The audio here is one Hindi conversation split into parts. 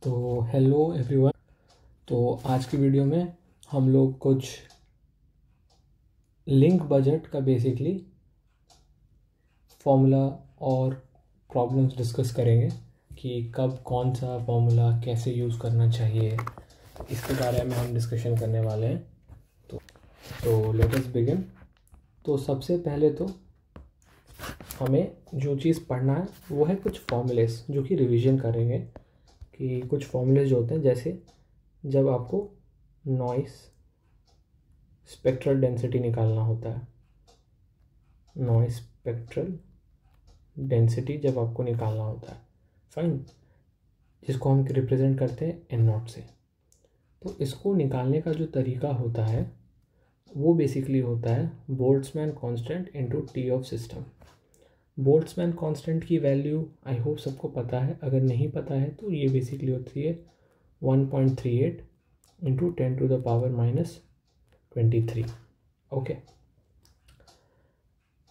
तो हेलो एवरीवन। तो आज की वीडियो में हम लोग कुछ लिंक बजट का बेसिकली फॉर्मूला और प्रॉब्लम्स डिस्कस करेंगे कि कब कौन सा फॉर्मूला कैसे यूज़ करना चाहिए, इसके बारे में हम डिस्कशन करने वाले हैं। तो लेट अस बिगिन। तो सबसे पहले तो हमें जो चीज़ पढ़ना है वो है कुछ फॉर्मूलेस, जो कि रिवीजन करेंगे कि कुछ फॉर्मूलेस जो होते हैं, जैसे जब आपको नॉइस स्पेक्ट्रल डेंसिटी निकालना होता है, नॉइस स्पेक्ट्रल डेंसिटी जब आपको निकालना होता है, फाइन, जिसको हम रिप्रेजेंट करते हैं एन नॉट से। तो इसको निकालने का जो तरीका होता है वो बेसिकली होता है Boltzmann constant into T of system. Boltzmann constant की वैल्यू आई होप सबको पता है, अगर नहीं पता है तो ये बेसिकली होती है 1.38 इंटू 10⁻⁻23। ओके,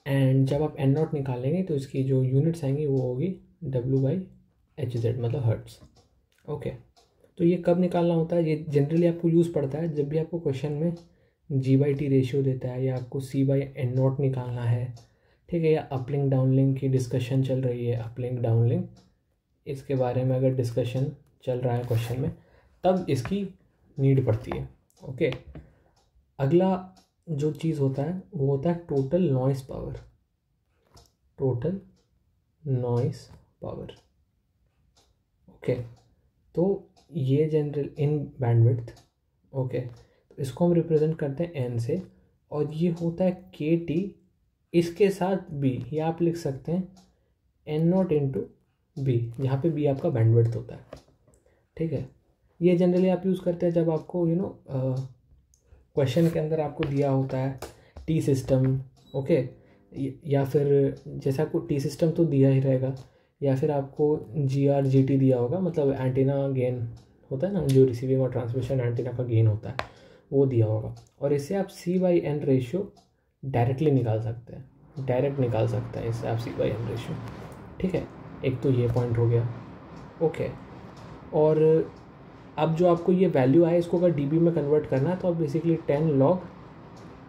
एंड जब आप एन नॉट निकालेंगे तो इसकी जो यूनिट्स आएंगी वो होगी W/Hz, मतलब हर्ट्स। ओके, तो ये कब निकालना होता है? ये जनरली आपको यूज़ पड़ता है जब भी आपको क्वेश्चन में G/T रेशियो देता है, या आपको C/N नॉट निकालना है, ठीक है, या अपलिंक डाउनलिंक की डिस्कशन चल रही है, अपलिंक डाउनलिंक इसके बारे में अगर डिस्कशन चल रहा है क्वेश्चन में, तब इसकी नीड पड़ती है। ओके, अगला जो चीज़ होता है वो होता है total noise power. Total noise power, okay, तो ये जनरल इन बैंडविड्थ। ओके, तो इसको हम रिप्रेजेंट करते हैं एन से, और ये होता है KT, इसके साथ B, या आप लिख सकते हैं N नॉट इंटू B, जहाँ पे B आपका बैंडविड्थ होता है। ठीक है, ये जनरली आप यूज़ करते हैं जब आपको क्वेश्चन के अंदर आपको दिया होता है टी सिस्टम, ओके, या फिर जैसे आपको टी सिस्टम तो दिया ही रहेगा, या फिर आपको GR/GT दिया होगा, मतलब एंटीना गेन होता है ना, जो रिसीविंग और ट्रांसमिशन एंटीना का गेन होता है वो दिया होगा, और इससे आप C/N रेशियो डायरेक्टली निकाल सकते हैं, डायरेक्ट निकाल सकते हैं इससे आप C/N रेशियो। ठीक है, एक तो ये पॉइंट हो गया। ओके, और अब जो आपको ये वैल्यू आए, इसको अगर dB में कन्वर्ट करना है तो आप बेसिकली 10 log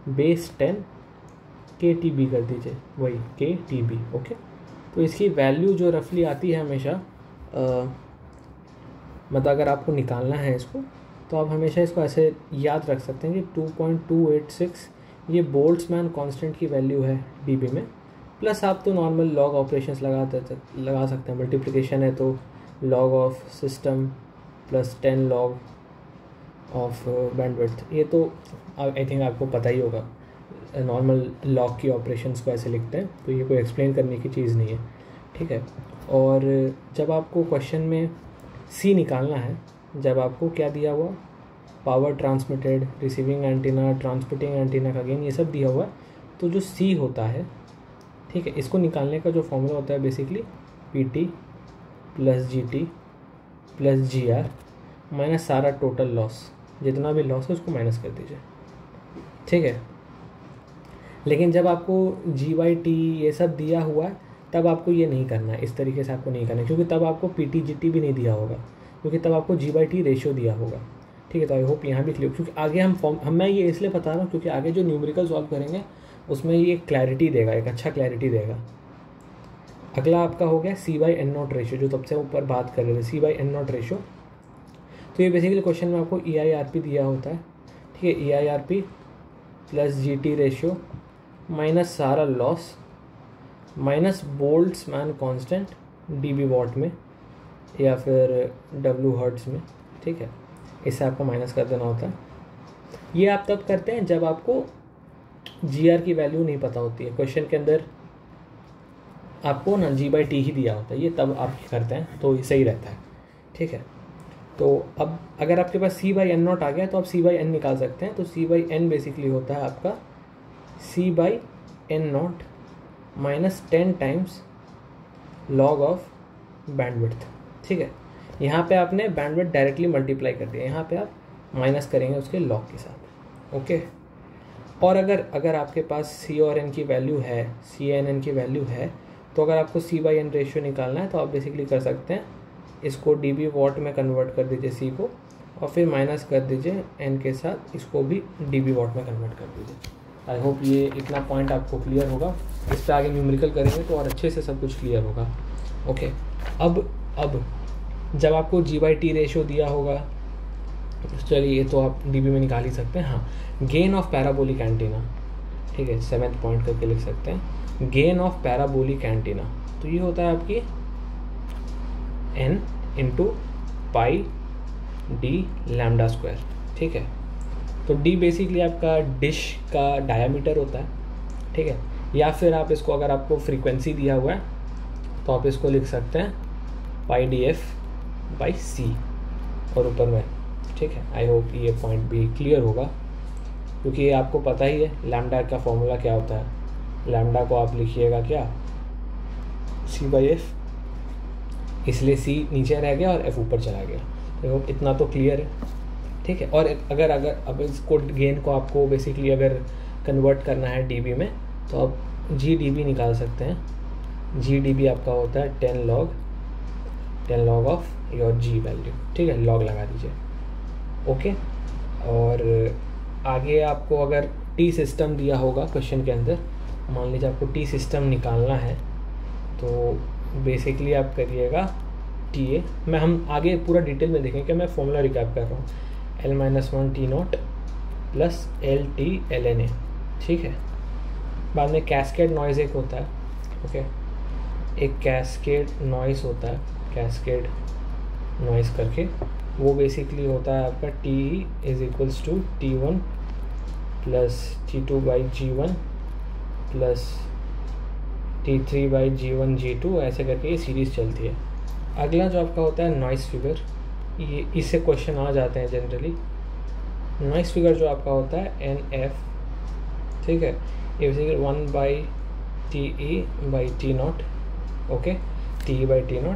बेस 10 KTB कर दीजिए, वही KTB। ओके, तो इसकी वैल्यू जो रफली आती है हमेशा, मतलब अगर आपको निकालना है इसको, तो आप हमेशा इसको ऐसे याद रख सकते हैं कि 2.286 ये बोल्ट्जमैन कांस्टेंट की वैल्यू है dB में, प्लस आप तो नॉर्मल लॉग ऑपरेशंस लगा सकते हैं। मल्टीप्लिकेशन है तो log of system plus 10 log of bandwidth, ये तो आई थिंक आपको पता ही होगा, नॉर्मल लॉग की ऑपरेशंस को ऐसे लिखते हैं, तो ये कोई एक्सप्लेन करने की चीज़ नहीं है। ठीक है, और जब आपको क्वेश्चन में C निकालना है, जब आपको क्या दिया हुआ, power transmitted, receiving antenna, transmitting antenna का गेन, ये सब दिया हुआ है, तो जो C होता है, ठीक है, इसको निकालने का जो फॉर्मूला होता है basically PT plus GT plus GR minus सारा टोटल लॉस, जितना भी लॉस है उसको माइनस कर दीजिए। ठीक है, लेकिन जब आपको G/T ये सब दिया हुआ है तब आपको ये नहीं करना है, इस तरीके से आपको नहीं करना है, क्योंकि तब आपको PT/GT भी नहीं दिया होगा, क्योंकि तब आपको G/T रेशियो दिया होगा। ठीक है, तो आई होप यहाँ भी क्लियर, क्योंकि आगे मैं ये इसलिए बता रहा हूँ क्योंकि आगे जो न्यूमेरिकल सॉल्व करेंगे उसमें ये क्लैरिटी देगा, एक अच्छा क्लैरिटी देगा। अगला आपका हो गया C/N नॉट रेशियो, जो सबसे ऊपर बात कर रहे थे, C/N नॉट रेशियो। तो ये बेसिकली क्वेश्चन में आपको EIRP दिया होता है, ठीक है, EIRP plus GT ratio minus सारा loss minus Boltzmann constant dB watt में या फिर W हर्ट्स में। ठीक है, इससे आपको माइनस कर देना होता है। ये आप तब करते हैं जब आपको GR की वैल्यू नहीं पता होती है, क्वेश्चन के अंदर आपको ना G/T ही दिया होता है, ये तब आप करते हैं तो सही रहता है। ठीक है, तो अब अगर आपके पास C/N नॉट आ गया तो आप C/N निकाल सकते हैं। तो C/N बेसिकली होता है आपका C/N not minus 10 times log of bandwidth. ठीक है, यहाँ पे आपने बैंडविड्थ डायरेक्टली मल्टीप्लाई कर दिया, यहाँ पे आप माइनस करेंगे उसके लॉग के साथ। ओके, और अगर आपके पास C और N की वैल्यू है, C/N की वैल्यू है, तो अगर आपको C/N रेशियो निकालना है तो आप बेसिकली कर सकते हैं इसको dB वॉट में कन्वर्ट कर दीजिए C को, और फिर माइनस कर दीजिए n के साथ, इसको भी dB वॉट में कन्वर्ट कर दीजिए। आई होप ये इतना पॉइंट आपको क्लियर होगा। इस पर आगे न्यूमेरिकल करेंगे तो और अच्छे से सब कुछ क्लियर होगा। ओके, अब जब आपको G/T रेशियो दिया होगा, चलिए ये तो आप dB में निकाल ही सकते हैं। हाँ, गेन ऑफ पैराबोलिक एंटीना, ठीक है, 7th पॉइंट करके लिख सकते हैं, गेन ऑफ पैराबोलिक एंटीना। तो ये होता है आपकी n into pi D lambda square, ठीक है। तो d बेसिकली आपका डिश का डायामीटर होता है, ठीक है। या फिर आप इसको, अगर आपको फ्रीक्वेंसी दिया हुआ है तो आप इसको लिख सकते हैं पाई डी एफ बाई सी और ऊपर में, ठीक है। आई होप ये पॉइंट भी क्लियर होगा, क्योंकि ये आपको पता ही है लैम्डा का फॉर्मूला क्या होता है। लैम्डा को आप लिखिएगा क्या, C/F, इसलिए C नीचे रह गया और F ऊपर चला गया। तो इतना तो क्लियर है, ठीक है। और अगर अब इसको गेन को आपको बेसिकली अगर कन्वर्ट करना है dB में, तो आप GdB निकाल सकते हैं। GdB आपका होता है 10 log of your G value, ठीक है, लॉग लगा दीजिए। ओके, और आगे आपको अगर T सिस्टम दिया होगा क्वेश्चन के अंदर, मान लीजिए आपको T सिस्टम निकालना है, तो बेसिकली आप करिएगा TA, हम आगे पूरा डिटेल में देखेंगे, मैं फॉर्मूला रिकैप कर रहा हूँ, L-1 T0 plus LT LNA, ठीक है। बाद में कैस्केड नॉइज़ एक होता है, ओके, एक कैस्केड नॉइज़ होता है, कैस्केड नॉइज़ करके, वो बेसिकली होता है आपका TE is equals to T1 plus T2 by G1 plus T3 by G1 G2, ऐसे करके ये सीरीज़ चलती है। अगला जो आपका होता है नॉइज़ फिगर, ये इससे क्वेश्चन आ जाते हैं जनरली। नॉइज़ फिगर जो आपका होता है NF, ठीक है, ये basically 1 by TE by T0, okay, TE by T0,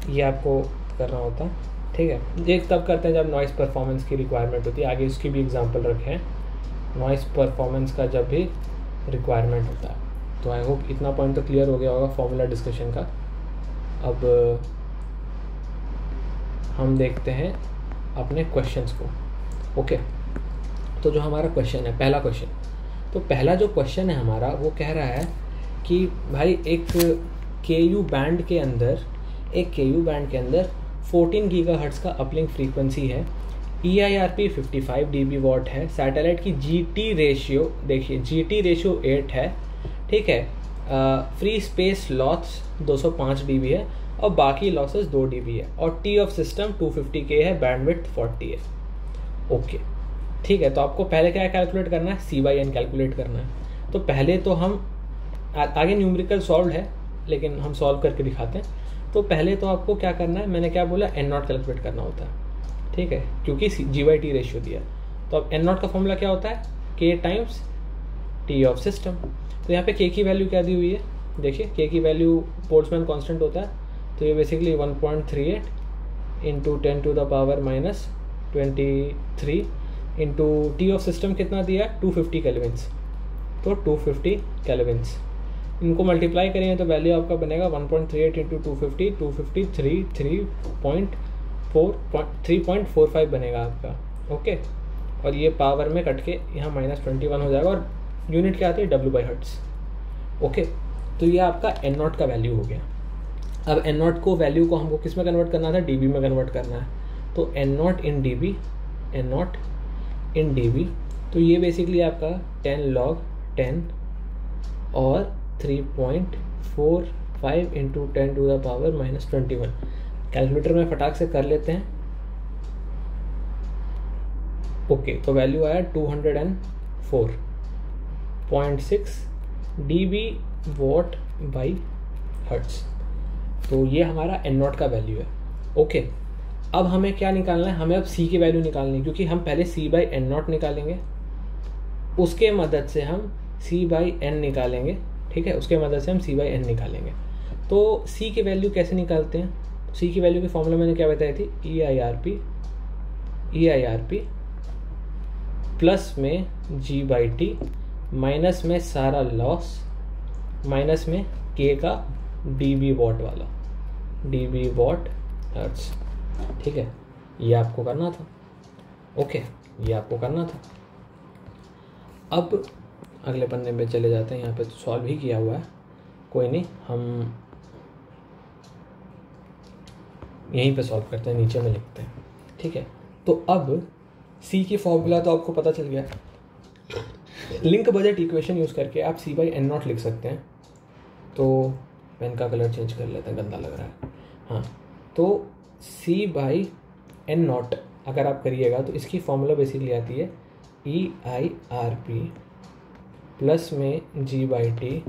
ये आपको करना होता है, ठीक है। ये तब करते हैं जब नॉइज़ परफॉर्मेंस की रिक्वायरमेंट होती है। आगे इसकी भी एग्जांपल रखे हैं नॉइज़ परफॉर्मेंस का जब भी रिक्वायरमेंट होता है। तो आई होप इतना पॉइंट तो क्लियर हो गया होगा फॉर्मूला डिस्कशन का। अब हम देखते हैं अपने क्वेश्चंस को। ओके, तो जो हमारा क्वेश्चन है, पहला क्वेश्चन, तो पहला जो क्वेश्चन है हमारा वो कह रहा है कि भाई एक KU बैंड के अंदर 14 गीगाहर्ट्ज़ का अपलिंक फ्रीक्वेंसी है, EIRP 55 dB वॉट है, सैटेलाइट की GT रेशियो, देखिए GT रेशियो 8 है, ठीक है, फ्री स्पेस लॉस 205 dB है और बाकी लॉसेस 2 dB है, और T ऑफ सिस्टम 250K है, बैंडविड्थ 40 है। ओके, ठीक है। तो आपको पहले क्या कैलकुलेट करना है, C/N कैलकुलेट करना है। तो पहले तो हम आगे न्यूमेरिकल सॉल्व है, लेकिन हम सॉल्व करके दिखाते हैं। तो पहले तो आपको क्या करना है, मैंने क्या बोला, N0 कैलकुलेट करना होता है, ठीक है, क्योंकि G/T रेशियो दिया। तो अब N0 का फॉर्मूला क्या होता है, K times T of system. तो यहाँ पे K की वैल्यू क्या दी हुई है, देखिए K की वैल्यू बोल्ट्जमैन कांस्टेंट होता है, तो ये basically 1.38 into 10 to the power minus 23 into T of system कितना दिया, 250 केल्विन्स, तो 250 केल्विन्स, इनको मल्टीप्लाई करेंगे तो वैल्यू आपका बनेगा 1.38 इंटू 250 3.45 बनेगा आपका। ओके, और ये पावर में कट के यहाँ -21 हो जाएगा, और यूनिट क्या आती है, W/हर्ट्ज़। ओके, तो ये आपका N0 का वैल्यू हो गया। अब N0 को वैल्यू को हमको किस में कन्वर्ट करना था, dB में कन्वर्ट करना है। तो N0 इन dB, तो ये बेसिकली आपका 10 log 10 और 3.45 into 10 to the power -21। Calculator में फटाक से कर लेते हैं। ओके, तो वैल्यू आया 204.6 dB वॉट बाई हर्ट्ज़। तो ये हमारा N0 का वैल्यू है। ओके, अब हमें क्या निकालना है, हमें अब C की वैल्यू निकालनी है, क्योंकि हम पहले C/N0 निकालेंगे, उसके मदद से हम C/N निकालेंगे, ठीक है, उसके मदद से हम C/N निकालेंगे। तो C की वैल्यू कैसे निकालते हैं, C की वैल्यू की फॉर्मूला मैंने क्या बताई थी, EIRP प्लस में G/T माइनस में सारा लॉस माइनस में K का dB वॉट वाला, dB वॉट हर्ट्स। ठीक है, ये आपको करना था। ओके, ये आपको करना था। अब अगले पन्ने पे चले जाते हैं। यहाँ पे तो सॉल्व ही किया हुआ है, कोई नहीं, हम यहीं पे सॉल्व करते हैं, नीचे में लिखते हैं। ठीक है, तो अब सी की फॉर्मूला तो आपको पता चल गया। लिंक बजट इक्वेशन यूज़ करके आप सी बाई एन नॉट लिख सकते हैं। तो पेन का कलर चेंज कर लेते हैं, गंदा लग रहा है। हाँ, तो सी बाई एन नॉट अगर आप करिएगा तो इसकी फॉर्मूला बेसिकली आती है EIRP प्लस में G/T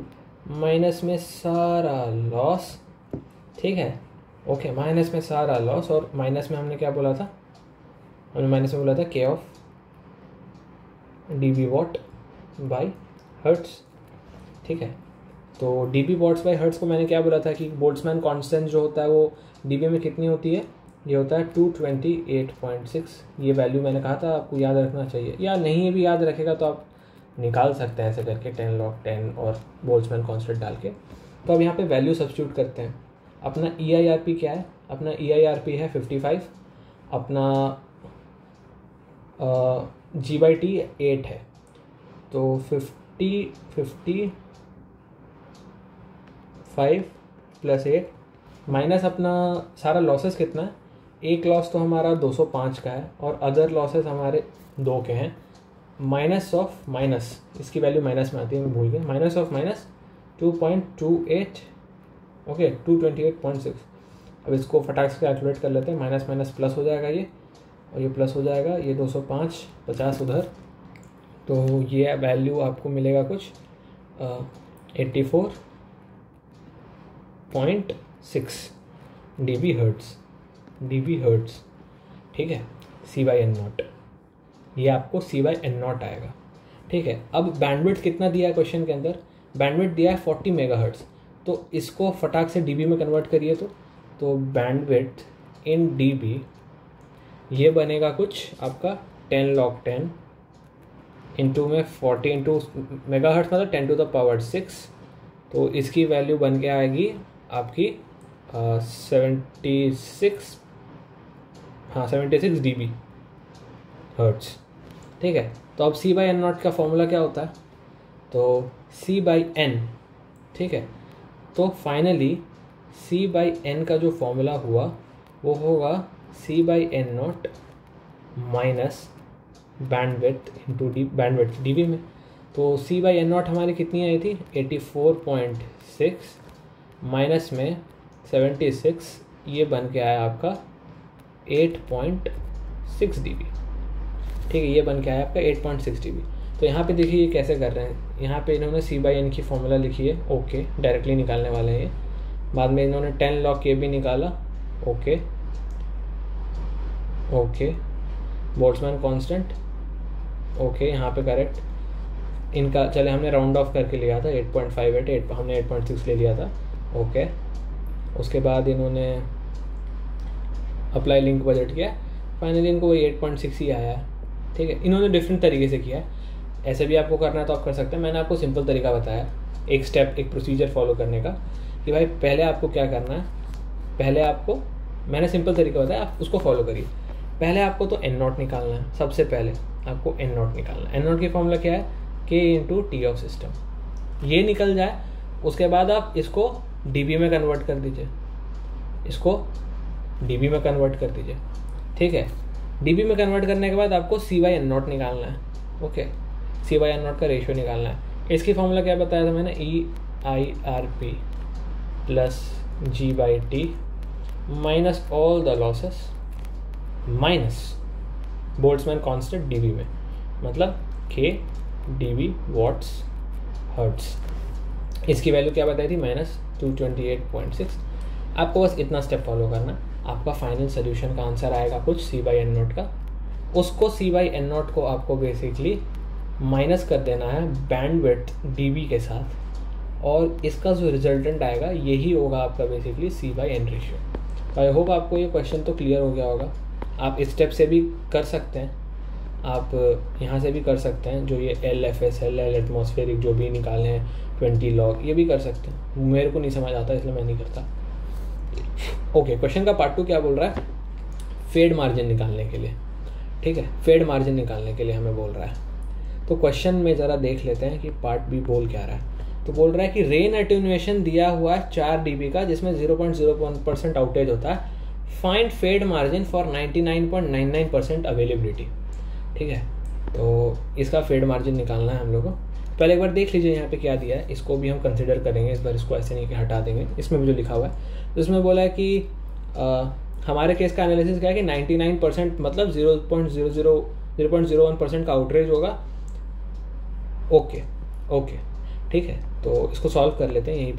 माइनस में सारा लॉस। ठीक है, ओके, माइनस में सारा लॉस, और माइनस में हमने क्या बोला था, हमने माइनस में बोला था K of dB watt by hertz. ठीक है, तो dB वॉट्स बाई हर्ट्स को मैंने क्या बोला था कि बोल्ट्जमैन कांस्टेंट जो होता है वो dB में कितनी होती है, ये होता है 228.6। ये वैल्यू मैंने कहा था आपको याद रखना चाहिए, या नहीं भी याद रखेगा तो आप निकाल सकते हैं ऐसे करके 10 log 10 और बोल्ट्जमैन कांस्टेंट डाल के। तो अब यहाँ पे वैल्यू सब्स्टिट्यूट करते हैं। अपना EIRP क्या है, अपना EIRP है 55, अपना G/T 8 है, तो 55 प्लस 8 माइनस अपना सारा लॉसेस कितना है, एक लॉस तो हमारा 205 का है और अदर लॉसेस हमारे 2 के हैं, माइनस ऑफ माइनस, इसकी वैल्यू माइनस में आती है, मैं भूल गया, माइनस ऑफ माइनस 2.28, ओके 228.6। अब इसको फटाक से कैलकुलेट कर लेते हैं, माइनस माइनस प्लस हो जाएगा ये, और ये प्लस हो जाएगा, ये 205 50 उधर, तो ये वैल्यू आपको मिलेगा कुछ 84.6 dB हर्ट्स। ठीक है, C/N0, ये आपको C/N0 आएगा। ठीक है, अब बैंडविड्थ कितना दिया है क्वेश्चन के अंदर, बैंडविड्थ दिया है 40 मेगाहर्ट्ज, तो इसको फटाक से dB में कन्वर्ट करिए तो बैंडविड्थ इन dB ये बनेगा कुछ आपका 10 log 10 इंटू में 40 इंटू मेगाहर्ट्ज मतलब 10 to the power 6, तो इसकी वैल्यू बन के आएगी आपकी 76 dB हर्ट्ज। ठीक है, तो अब C/N0 का फॉर्मूला क्या होता है, तो C/N। ठीक है, तो फाइनली C/N का जो फॉर्मूला हुआ वो होगा C/N0 minus bandwidth into bandwidth dB में। तो C/N0 हमारी कितनी आई थी 84.6 माइनस में 76, ये बन के आया आपका 8.6 dB। ठीक है, ये बन के आया आपका 8.6 dB। तो यहाँ पे देखिए ये कैसे कर रहे हैं, यहाँ पे इन्होंने C/N की फॉर्मूला लिखी है, ओके डायरेक्टली निकालने वाले हैं ये, बाद में इन्होंने 10 log K भी निकाला, ओके बोल्ट्जमैन कांस्टेंट, ओके यहाँ पे करेक्ट इनका, चले हमने राउंड ऑफ करके लिया था 8.58, हमने 8.6 ले लिया था, ओके। उसके बाद इन्होंने अप्लाई लिंक बजट किया, फाइनली इनको वही 8.6 ही आया है। ठीक है, इन्होंने डिफरेंट तरीके से किया है, ऐसे भी आपको करना है तो आप कर सकते हैं। मैंने आपको सिंपल तरीका बताया, एक स्टेप एक प्रोसीजर फॉलो करने का, कि भाई पहले आपको क्या करना है, पहले आपको मैंने सिंपल तरीका बताया, आप उसको फॉलो करिए। पहले आपको तो N0 निकालना है, सबसे पहले आपको N0 निकालना है। N0 की फॉर्मूला क्या है, K into T of system. ये निकल जाए उसके बाद आप इसको dB में कन्वर्ट कर दीजिए, इसको dB में कन्वर्ट कर दीजिए। ठीक है, dB में कन्वर्ट करने के बाद आपको C/N0 निकालना है, ओके C/N0 का रेशियो निकालना है। इसकी फॉर्मूला क्या बताया था मैंने, EIRP plus G/T minus all the losses minus Boltzmann constant dB में, मतलब K dB वॉट्स हर्ट्स। इसकी वैल्यू क्या बताई थी, माइनस 228.6। आपको बस इतना स्टेप फॉलो करना, आपका फाइनल सोल्यूशन का आंसर आएगा कुछ C/N0 का। उसको C/N0 को आपको बेसिकली माइनस कर देना है बैंडविड्थ dB के साथ, और इसका जो रिजल्टेंट आएगा यही होगा आपका basically C/N ratio. I hope आपको ये क्वेश्चन तो क्लियर हो गया होगा। आप इस स्टेप से भी कर सकते हैं, आप यहाँ से भी कर सकते हैं, जो ये LFSL एटमॉस्फेरिक जो भी निकाले हैं 20 log, ये भी कर सकते हैं। मेरे को नहीं समझ आता इसलिए मैं नहीं करता। ओके, क्वेश्चन का पार्ट 2 क्या बोल रहा है, फेड मार्जिन निकालने के लिए, ठीक है, फेड मार्जिन निकालने के लिए हमें बोल रहा है। तो क्वेश्चन में ज़रा देख लेते हैं कि पार्ट बी बोल क्या रहा है। तो बोल रहा है कि रेन एटेन्यूएशन दिया हुआ है 4 dB का, जिसमें 0.01% आउटेज होता है, find fade margin for 99.99% availability, ठीक है। तो इसका फेड मार्जिन निकालना है हम लोग को। पहले एक बार देख लीजिए यहाँ पे क्या दिया है, इसको भी हम कंसिडर करेंगे इस बार, इसको ऐसे नहीं कि हटा देंगे। इसमें भी जो लिखा हुआ है तो इसमें बोला है कि हमारे केस का एनालिसिस क्या है कि 99% मतलब 0.01% का आउटरेज होगा। ओके ओके, ठीक है। तो इसको सॉल्व कर लेते हैं, यहीं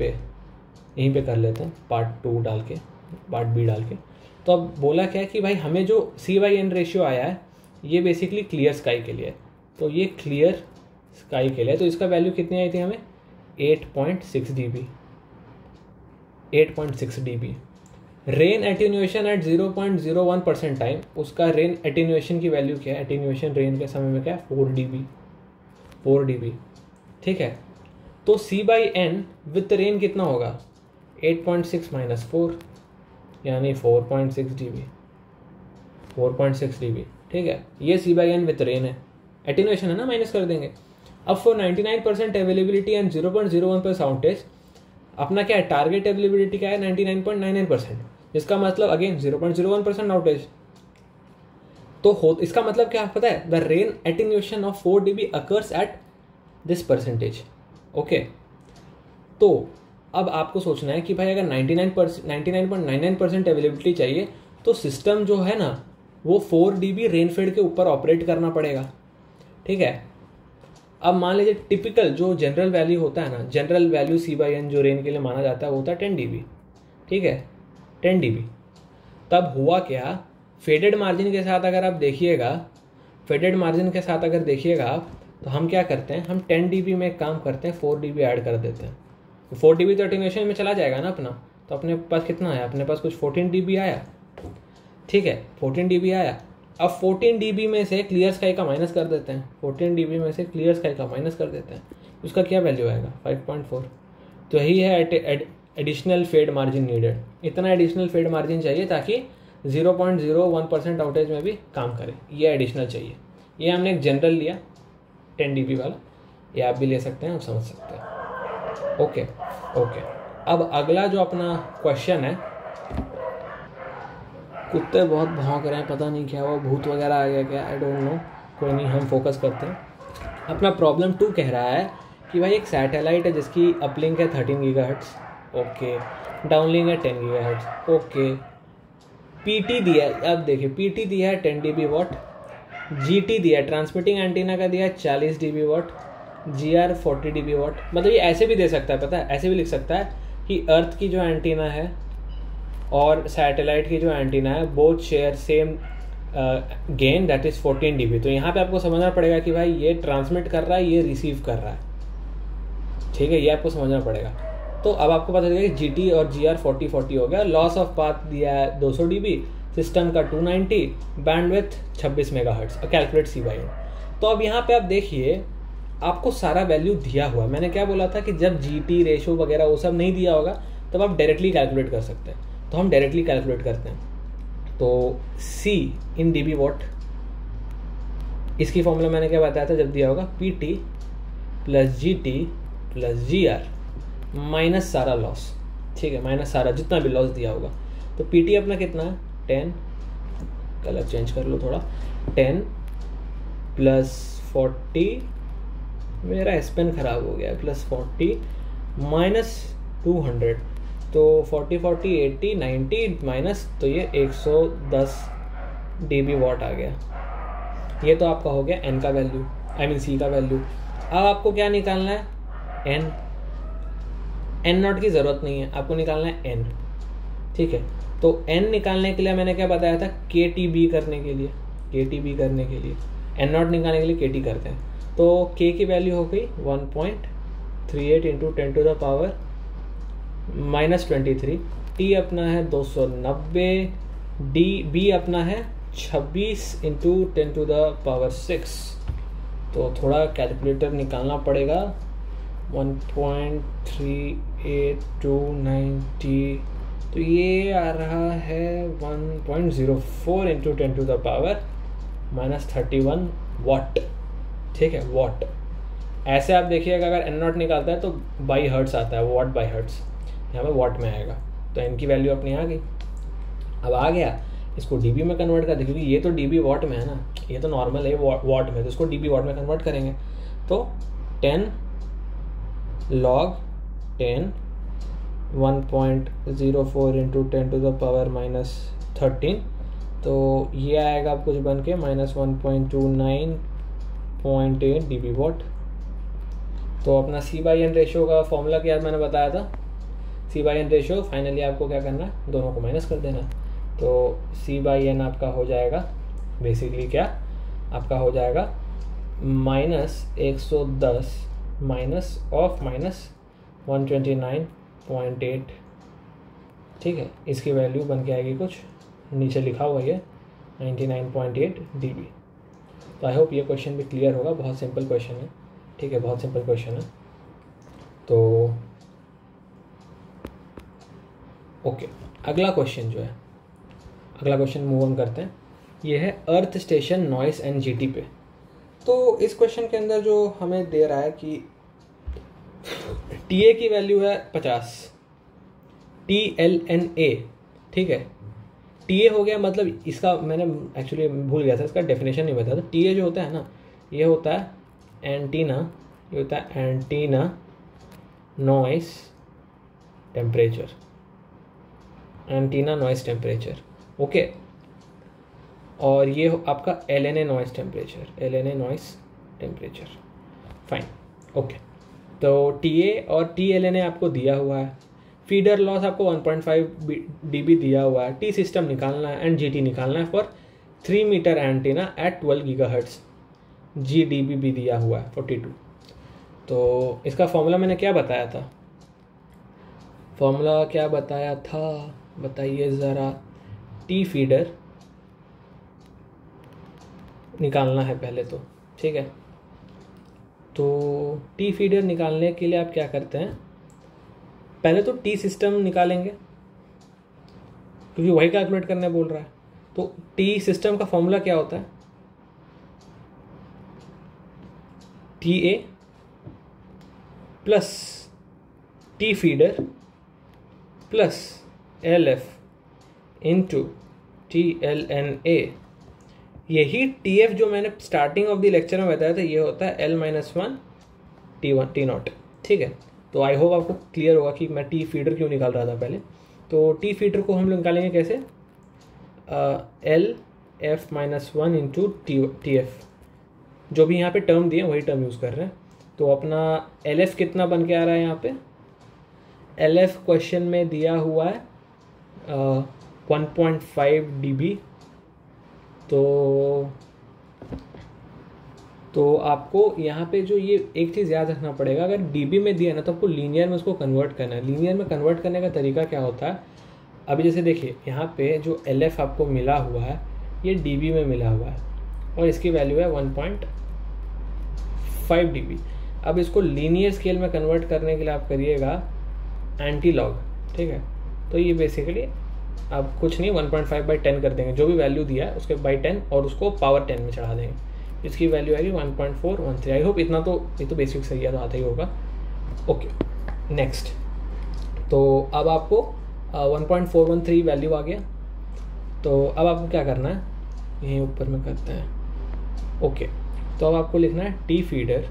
पे कर लेते हैं पार्ट 2 डाल के, पार्ट बी डाल के। तो अब बोला क्या है कि भाई हमें जो C/N रेशियो आया है ये बेसिकली क्लियर स्काई के लिए है। तो ये क्लियर स्काई के लिए, तो इसका वैल्यू कितनी आई थी हमें, 8.6 dB। Rain attenuation at 0.01% time, उसका रेन एटेन्यूएशन की वैल्यू क्या है, एटेन्यूएशन रेन के समय में क्या है, 4 dB, ठीक है। तो C/N विथ रेन कितना होगा, 8.6 - 4 यानी 4.6 dB, ठीक है। ये C/N विथ रेन है, एटेन्यूएशन है ना, माइनस कर देंगे। अब फॉर 99% अवेलेबिलिटी एंड 0.01% आउटेज, अपना क्या है, टारगेट अवेलेबिलिटी क्या है, 99.99%, जिसका मतलब अगेन 0.01% आउटेज। तो इसका मतलब क्या पता है, the rain attenuation of 4 dB occurs at this percentage, okay. तो अब आपको सोचना है कि भाई अगर 99.99% अवेलेबिलिटी चाहिए तो सिस्टम जो है ना वो 4 dB रेनफेड के ऊपर ऑपरेट करना पड़ेगा, ठीक है। अब मान लीजिए टिपिकल जो जनरल वैल्यू होता है ना, जनरल वैल्यू C/N जो रेन के लिए माना जाता है वो होता है 10 dB, ठीक है, 10 dB। तब हुआ क्या, फेडेड मार्जिन के साथ अगर आप देखिएगा, तो हम क्या करते हैं, हम 10 dB में एक काम करते हैं, 4 dB ऐड कर देते हैं। तो 4 dB तो एटेन्यूएशन में चला जाएगा ना अपना, तो अपने पास कितना आया, अपने पास कुछ 14 dB आया, ठीक है, 14 dB आया। अब 14 dB में से क्लियर स्काई का माइनस कर देते हैं, 14 dB में से क्लियर स्काई का माइनस कर देते हैं, उसका क्या वैल्यू आएगा, 5.4। तो यही है एडिशनल फेड मार्जिन नीडेड। इतना एडिशनल फेड मार्जिन चाहिए ताकि 0.01% आउटेज में भी काम करे, ये एडिशनल चाहिए। ये हमने एक जनरल लिया 10 dB वाला, ये आप भी ले सकते हैं, आप समझ सकते हैं। ओके। अब अगला जो अपना क्वेश्चन है, कुत्ते बहुत भौंक रहे हैं, पता नहीं क्या हुआ, भूत वगैरह आ गया क्या, आई डोंट नो, कोई नहीं, हम फोकस करते हैं। अपना प्रॉब्लम 2 कह रहा है कि भाई एक सैटेलाइट है जिसकी अपलिंक है 13 GHz, ओके, डाउनलिंक है 10 GHz, ओके। PT दिया है, अब देखिए PT दिया है 10 dB वॉट, GT दिया है, ट्रांसमिटिंग एंटीना का दिया है 40 dB what, GR 40 dB what. मतलब ये ऐसे भी दे सकता है, पता है, ऐसे भी लिख सकता है कि अर्थ की जो एंटीना है और सैटेलाइट की जो एंटीना है both share same gain, that is 14 dB। तो यहाँ पे आपको समझना पड़ेगा कि भाई ये ट्रांसमिट कर रहा है, ये रिसीव कर रहा है, ठीक है, ये आपको समझना पड़ेगा। तो अब आपको पता चलेगा कि GT और GR 40 हो गया। लॉस ऑफ पाथ दिया है 200 dB, सिस्टम का 290, बैंडविड्थ 26 MHz, कैलकुलेट C/N। तो अब यहाँ पे आप देखिए, आपको सारा वैल्यू दिया हुआ है। मैंने क्या बोला था कि जब GT रेशो वगैरह वो सब नहीं दिया होगा तब आप डायरेक्टली कैलकुलेट कर सकते हैं, तो हम डायरेक्टली कैलकुलेट करते हैं। तो C इन dB वॉट, इसकी फॉर्मूला मैंने क्या बताया था जब दिया होगा, PT + GT + GR माइनस सारा लॉस, ठीक है, माइनस सारा जितना भी लॉस दिया होगा। तो PT अपना कितना है, 10, कलर चेंज कर लो थोड़ा, 10 + 40, मेरा एसपेन ख़राब हो गया, +40 - 200, तो 40 40 80 90 माइनस, तो ये 110 dB वॉट आ गया। ये तो आपका हो गया N का वैल्यू, आई मीन C का वैल्यू। अब आपको क्या निकालना है, N नॉट की ज़रूरत नहीं है, आपको निकालना है N, ठीक है। तो N निकालने के लिए मैंने क्या बताया था, KTB करने के लिए, N नॉट निकालने के लिए KT करते हैं। तो K की वैल्यू हो गई 1.38 × 10⁻⁻23, T अपना है 290, B अपना है 26 × 10⁻6। तो थोड़ा कैलकुलेटर निकालना पड़ेगा, 1.38 290, तो ये आ रहा है 1.04 इंटू 10⁻⁻31 वाट। ठीक है, वाट। ऐसे आप देखिएगा अगर एन नॉट निकालता है तो बाई हर्ट्स आता है, वाट बाई हर्ट्स, यहाँ पे वाट में आएगा। तो एन की वैल्यू अपनी आ गई। अब आ गया, इसको डीबी में कन्वर्ट कर दे, क्योंकि ये तो डीबी वाट में है ना, ये तो नॉर्मल है वाट में, तो इसको डीबी वाट में कन्वर्ट करेंगे। तो 10 log 10 1.04 इंटू 10⁻⁻13, तो ये आएगा आप कुछ बन के -1.29.8 dB वाट। तो अपना C/N रेशियो का फॉर्मूला क्या मैंने बताया था, C/N रेशियो फाइनली आपको क्या करना है, दोनों को माइनस कर देना। तो C/N आपका हो जाएगा बेसिकली क्या, आपका हो जाएगा -110 -129.8। ठीक है, इसकी वैल्यू बन के आएगी कुछ नीचे लिखा हुआ है 99.8 dB। तो आई होप ये क्वेश्चन भी क्लियर होगा, बहुत सिंपल क्वेश्चन है। ठीक है, बहुत सिंपल क्वेश्चन है। तो ओके, अगला क्वेश्चन जो है, अगला क्वेश्चन मूव ऑन करते हैं। ये है earth station noise and GT पे। तो इस क्वेश्चन के अंदर जो हमें दे रहा है कि TA की वैल्यू है 50, TLNA। ठीक है, TA हो गया, मतलब इसका मैंने एक्चुअली भूल गया था, इसका डेफिनेशन नहीं बताया। तो TA जो होता है ना, ये होता है एंटीना, ये होता है antenna noise temperature, antenna noise temperature. Okay, और ये आपका LNA noise temperature, LNA noise temperature. Fine, okay. तो TA और TLNA आपको दिया हुआ है, फीडर लॉस आपको 1.5 dB दिया हुआ है, T सिस्टम निकालना है एंड GT निकालना है for 3 metre antenna at 12 GHz, GDB भी दिया हुआ है 42। तो इसका फॉर्मूला मैंने क्या बताया था, फॉर्मूला क्या बताया था बताइए ज़रा। T फीडर निकालना है पहले तो, ठीक है। तो T फीडर निकालने के लिए आप क्या करते हैं, पहले तो T सिस्टम निकालेंगे क्योंकि वही कैलकुलेट करने बोल रहा है। तो T सिस्टम का फॉर्मूला क्या होता है, TA plus T feeder plus LF into TLNA। यही TF जो मैंने स्टार्टिंग ऑफ द लेक्चर में बताया था, ये होता है L-1 T0। ठीक है, तो आई होप आपको क्लियर होगा कि मैं T फीडर क्यों निकाल रहा था पहले। तो T फीडर को हम लोग निकालेंगे कैसे, LF-1 इंटू TF, जो भी यहाँ पे टर्म दिए वही टर्म यूज़ कर रहे हैं। तो अपना LF कितना बन के आ रहा है यहाँ पे, LF क्वेश्चन में दिया हुआ है 1.5 dB। तो आपको यहाँ पे जो ये एक चीज़ याद रखना पड़ेगा, अगर dB में दिया ना तो आपको लीनियर में उसको कन्वर्ट करना है। लीनियर में कन्वर्ट करने का तरीका क्या होता है, अभी जैसे देखिए यहाँ पे जो LF आपको मिला हुआ है ये dB में मिला हुआ है और इसकी वैल्यू है 1.5 dB। अब इसको लीनियर स्केल में कन्वर्ट करने के लिए आप करिएगा एंटी लॉग। ठीक है, तो ये बेसिकली आप कुछ नहीं 1.5/10 कर देंगे, जो भी वैल्यू दिया है उसके बाई 10 और उसको पावर 10 में चढ़ा देंगे, इसकी वैल्यू आएगी 1.413। आई होप इतना तो ये तो बेसिक सही है, तो आता ही होगा। Okay, next. तो अब आपको 1.413 वैल्यू आ गया। तो अब आपको क्या करना है, यहीं ऊपर में करते हैं। ओके, तो अब आपको लिखना है T feeder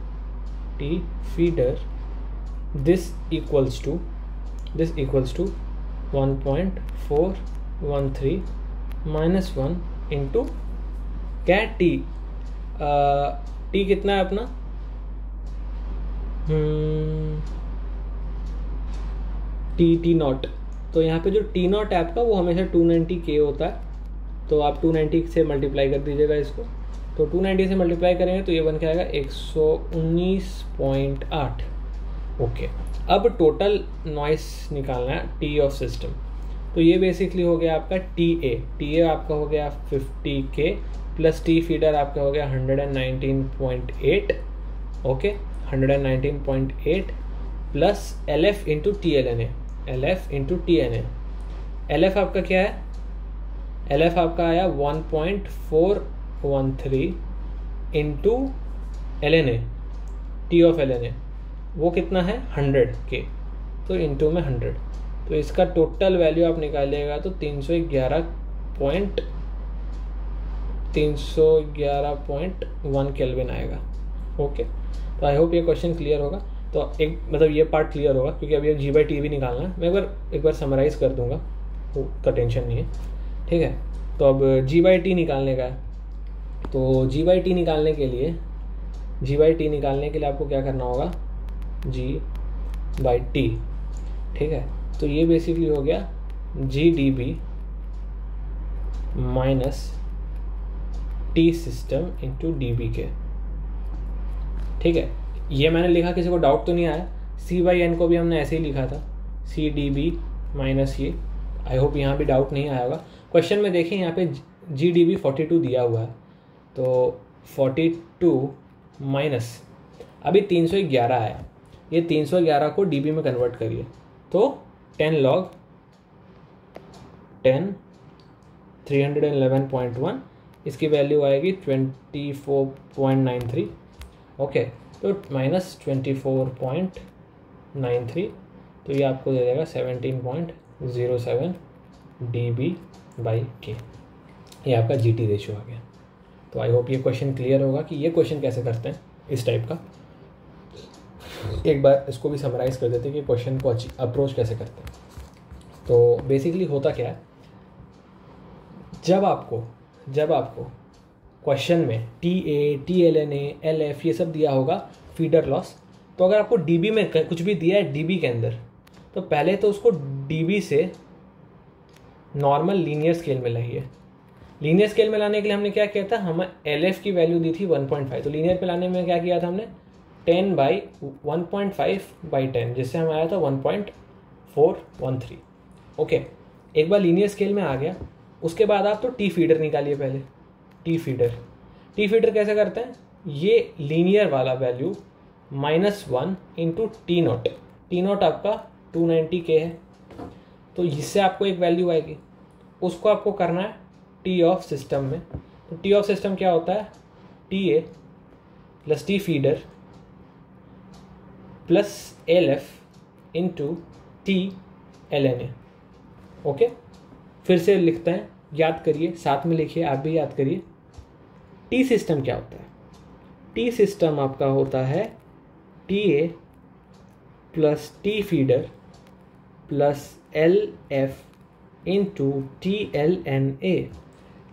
this equals to 1.413 - 1 into क्या है T कितना है अपना, T नॉट। तो यहाँ पे जो T नॉट है आपका वो हमेशा 290K होता है, तो आप 290 से मल्टीप्लाई कर दीजिएगा इसको। तो 290 से मल्टीप्लाई करेंगे तो ये बन के आएगा 119.8। ओके, अब टोटल नॉइस निकालना है T ऑफ सिस्टम। तो ये बेसिकली हो गया आपका TA आपका हो गया 50K प्लस T फीडर आपका हो गया 119.8। Okay, 119.8 plus LF into TLNA LF आपका क्या है, LF आपका आया 1.413 into LNA, T of LNA वो कितना है 100K, तो इंटू में 100, तो इसका टोटल वैल्यू आप निकालिएगा तो 311.1 केल्विन आएगा। ओके, तो आई होप ये क्वेश्चन क्लियर होगा। तो एक मतलब ये पार्ट क्लियर होगा क्योंकि अभी G/T भी निकालना है। मैं एक बार समराइज़ कर दूंगा, उसका टेंशन नहीं है, ठीक है। तो अब G/T निकालने का है, तो G/T निकालने के लिए आपको क्या करना होगा, G/T, ठीक है। तो ये बेसिकली हो गया GdB minus T system into DBK, ठीक है। ये मैंने लिखा, किसी को डाउट तो नहीं आया। C/N को भी हमने ऐसे ही लिखा था, CdB माइनस ये, आई होप यहाँ भी डाउट नहीं आया होगा। क्वेश्चन में देखिए यहाँ पे GdB 42 दिया हुआ है, तो 42 माइनस अभी 311 आया, ये 311 को dB में कन्वर्ट करिए, तो 10 log 10 311.1, इसकी वैल्यू आएगी 24.93। ओके, तो माइनस 24.93, तो ये आपको दे देगा 17.07 dB/K। ये आपका GT रेशियो आ गया। तो आई होप ये क्वेश्चन क्लियर होगा कि ये क्वेश्चन कैसे करते हैं इस टाइप का। एक बार इसको भी समराइज़ कर देते हैं कि क्वेश्चन को अप्रोच कैसे करते हैं। तो बेसिकली होता क्या है, जब आपको क्वेश्चन में TA, TLNA, LF ये सब दिया होगा फीडर लॉस, तो अगर आपको dB में कुछ भी दिया है dB के अंदर, तो पहले तो उसको dB से नॉर्मल लीनियर स्केल में लाइए। लीनियर स्केल में लाने के लिए हमने क्या किया था, हमें LF की वैल्यू दी थी 1.5, तो लीनियर पे लाने में क्या किया था हमने 1.5/10, जिससे हमें आया था 1.413। ओके, एक बार लीनियर स्केल में आ गया, उसके बाद आप तो टी फीडर निकालिए पहले। टी फीडर कैसे करते हैं, ये लीनियर वाला वैल्यू -1 इंटू T0, T0 आपका 290K है, तो इससे आपको एक वैल्यू आएगी, उसको आपको करना है टी ऑफ सिस्टम में। तो टी ऑफ सिस्टम क्या होता है, TA plus T feeder plus LF into TLNA। Okay, फिर से लिखते हैं, याद करिए, साथ में लिखिए, आप भी याद करिए। टी सिस्टम क्या होता है, टी सिस्टम आपका होता है TA plus T feeder plus LF into TLNA,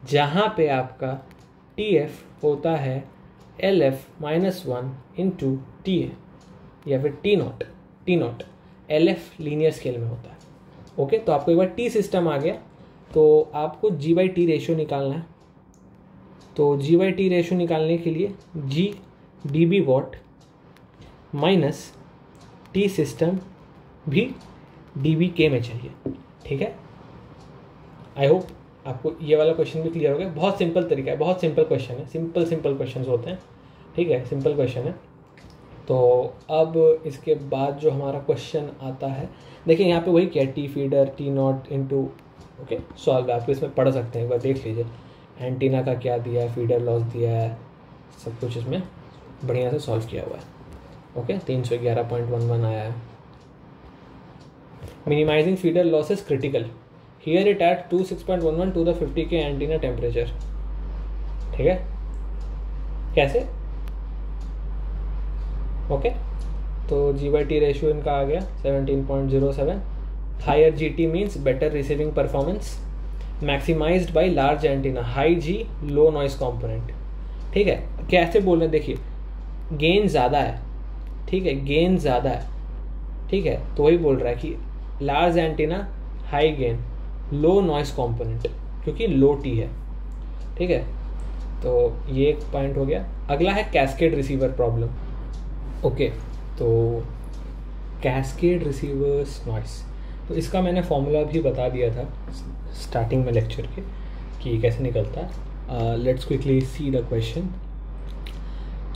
जहाँ पे आपका TF होता है LF -1 इंटू TA या फिर T0 LF लीनियर स्केल में होता है। ओके, तो आपको एक बार टी सिस्टम आ गया, तो आपको G/T रेशियो निकालना है। तो G/T रेशियो निकालने के लिए GdB what minus T system भी dBK में चाहिए, ठीक है। आई होप आपको ये वाला क्वेश्चन भी क्लियर हो गया। बहुत सिंपल तरीका है, बहुत सिंपल क्वेश्चन है, सिंपल क्वेश्चन होते हैं, ठीक है, सिंपल क्वेश्चन है। तो अब इसके बाद जो हमारा क्वेश्चन आता है, देखिए यहाँ पे वही क्या है, T feeder T0 into, okay, solve आपको इसमें पढ़ सकते हैं, एक बार देख लीजिए। एंटीना का क्या दिया है, फीडर लॉस दिया है, सब कुछ इसमें बढ़िया से सॉल्व किया हुआ है। ओके, 311.11 आया है। Minimising feeder loss is critical, here it at 26.11 to the 50K antenna temperature, ठीक है। कैसे, ओके, तो G/T रेशियो इनका आ गया 17.07। Higher GT means better receiving performance, maximised by large antenna, high G low noise component, ठीक है। कैसे बोल रहे हैं, देखिए गेन ज़्यादा है, ठीक है, गेन ज़्यादा है, ठीक है, तो वही बोल रहा है कि लार्ज एंटीना हाई गेन लो नॉइस कंपोनेंट, क्योंकि लो T है, ठीक है। तो ये एक पॉइंट हो गया। अगला है कैस्केड रिसीवर प्रॉब्लम। ओके, तो कैस्केड रिसीवर्स नॉइस, तो इसका मैंने फॉर्मूला भी बता दिया था स्टार्टिंग में लेक्चर के कि कैसे निकलता है। Let's quickly see the question.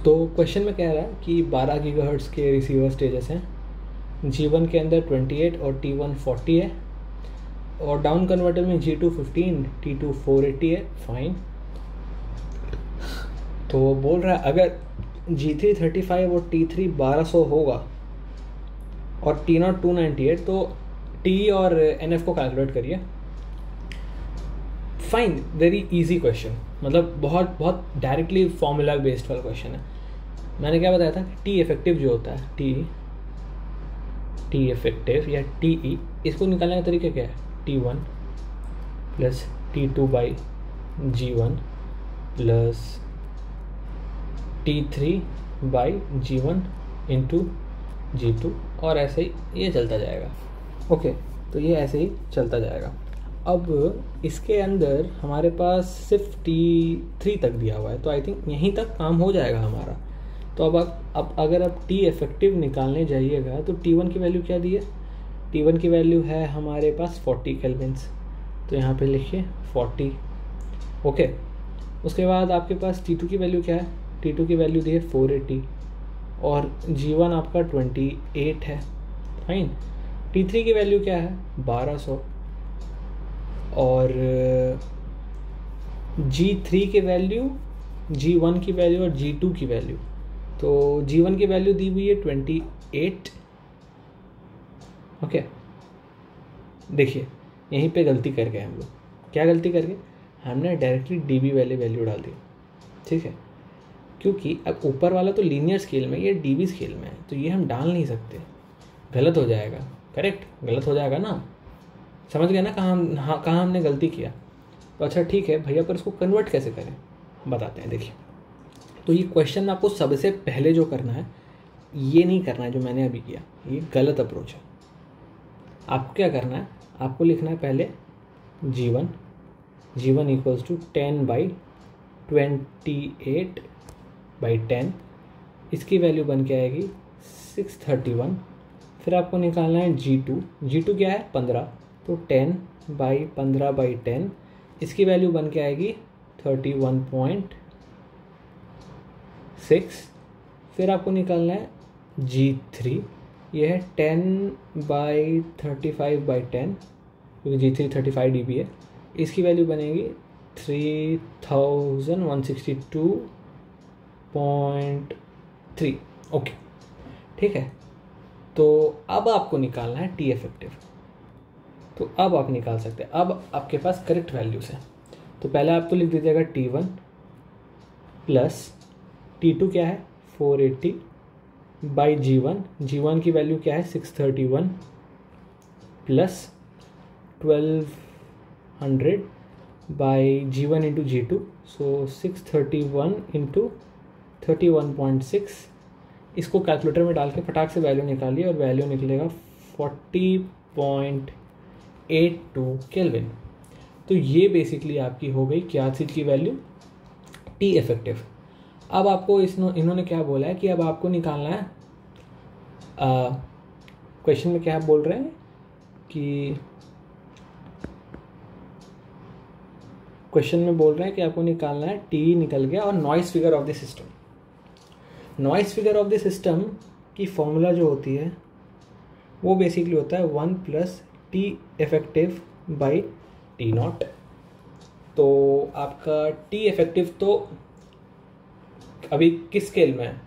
तो क्वेश्चन में कह रहा है कि 12 गीगाहर्ट्ज़ के रिसीवर स्टेजेस हैं, G1 के अंदर 28 और T1 40 है। और डाउन कन्वर्टर में G2 15, T2 480 है, फाइन। तो वो बोल रहा है अगर G3 35 और T3 1200 होगा और T0 298, तो T और NF को कैलकुलेट करिए। फाइन, वेरी इजी क्वेश्चन, मतलब बहुत बहुत डायरेक्टली फॉर्मूला बेस्ड वाला क्वेश्चन है। मैंने क्या बताया था कि टी इफेक्टिव जो होता है, टी इफेक्टिव या TE, इसको निकालने का तरीका क्या है? T1 plus T2 by G1 plus T3 by G1 into G2, और ऐसे ही ये चलता जाएगा। ओके, तो ये ऐसे ही चलता जाएगा। अब इसके अंदर हमारे पास सिर्फ T3 तक दिया हुआ है, तो आई थिंक यहीं तक काम हो जाएगा हमारा। तो अब अगर आप टी इफेक्टिव निकालने जाइएगा तो T1 की वैल्यू क्या दी है? T1 की वैल्यू है हमारे पास 40 केल्विन्स, तो यहाँ पे लिखिए 40। ओके, उसके बाद आपके पास T2 की वैल्यू क्या है? T2 की वैल्यू दी है 480 और G1 आपका 28 है, फाइन। T3 की वैल्यू क्या है? 1200 और G3 की वैल्यू, G1 की वैल्यू और G2 की वैल्यू। तो G1 की वैल्यू दी हुई है 28। ओके, देखिए यहीं पे गलती कर गए हम लोग। क्या गलती कर गए? हमने डायरेक्टली DB वाली वैल्यू डाल दी, ठीक है, क्योंकि अब ऊपर वाला तो लीनियर स्केल में, ये DB स्केल में है, तो ये हम डाल नहीं सकते, गलत हो जाएगा। करेक्ट, गलत हो जाएगा ना, समझ गए ना कहाँ हमने गलती किया। तो अच्छा ठीक है भैया, पर इसको कन्वर्ट कैसे करें बताते हैं। देखिए, तो ये क्वेश्चन में आपको सबसे पहले जो करना है, ये नहीं करना है जो मैंने अभी किया, ये गलत अप्रोच है। आपको क्या करना है? आपको लिखना है पहले G1 equals to 10 by 28 by 10, इसकी वैल्यू बन के आएगी 631। फिर आपको निकालना है G2 क्या है? 15, तो 10 बाई 15 बाई 10, इसकी वैल्यू बन के आएगी 31.6। फिर आपको निकालना है G3, ये है 10 बाई 35 बाई 10, क्योंकि G3 35 dB है, इसकी वैल्यू बनेगी 3162.3। ओके, ठीक है। तो अब आपको निकालना है टी इफेक्टिव, तो अब आप निकाल सकते हैं। अब आपके पास करेक्ट वैल्यूज हैं, तो पहले आप तो लिख दीजिएगा T1 प्लस T2 क्या है? 480 बाई G1 की वैल्यू क्या है? 631 plus 1200 by G1 into G2, so 631 into 31.6। इसको कैलकुलेटर में डाल के फटाक से वैल्यू निकालिए और वैल्यू निकलेगा 40.82 केल्विन। तो ये बेसिकली आपकी हो गई क्या चीज़ की वैल्यू? T effective. अब आपको इन्होंने क्या बोला है कि अब आपको निकालना है, क्वेश्चन में क्या बोल रहे हैं कि क्वेश्चन में बोल रहे हैं कि आपको निकालना है टी निकल गया और noise figure of the system. Noise figure of the system की फॉर्मूला जो होती है वो बेसिकली होता है 1 plus T effective by T not. तो आपका टी इफेक्टिव तो अभी किस स्केल में है?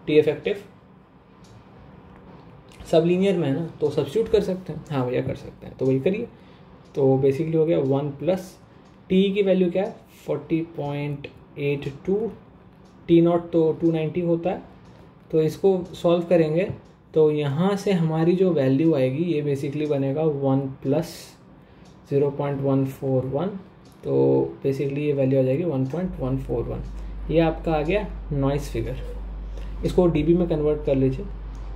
टी इफेक्टिव सब लीनियर में है ना, तो सब्स्टिट्यूट कर सकते हैं। हाँ भैया कर सकते हैं, तो वही करिए। तो बेसिकली हो गया 1 प्लस टी की वैल्यू क्या है? 40.82, टी नॉट तो 290 होता है, तो इसको सॉल्व करेंगे तो यहाँ से हमारी जो वैल्यू आएगी ये बेसिकली बनेगा 1 प्लस 0.141, तो बेसिकली ये वैल्यू आ जाएगी 1.141। ये आपका आ गया नॉइस फिगर। इसको डीबी में कन्वर्ट कर लीजिए,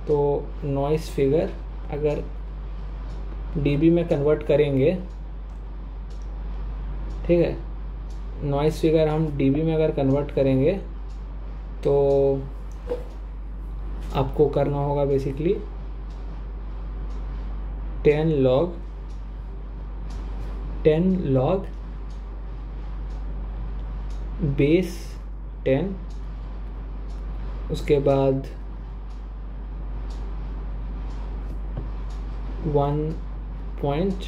तो नॉइस फिगर अगर डीबी में कन्वर्ट करेंगे, ठीक है, नॉइस फिगर हम डीबी में अगर कन्वर्ट करेंगे तो आपको करना होगा बेसिकली 10 log बेस 10, उसके बाद 1.141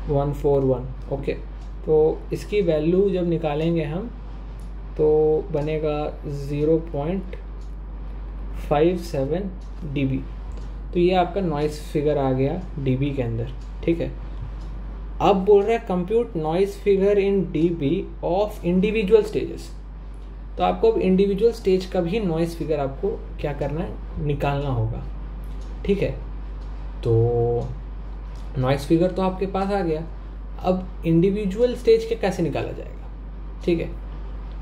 141। ओके, तो इसकी वैल्यू जब निकालेंगे हम तो बनेगा 0.57 dB। तो ये आपका नॉइस फिगर आ गया dB के अंदर, ठीक है। अब बोल रहा है compute noise figure in dB of individual stages. तो आपको अब इंडिविजुअल स्टेज का भी नॉइस फिगर आपको क्या करना है, निकालना होगा, ठीक है। तो नॉइस फिगर तो आपके पास आ गया, अब इंडिविजुअल स्टेज के कैसे निकाला जाएगा, ठीक है।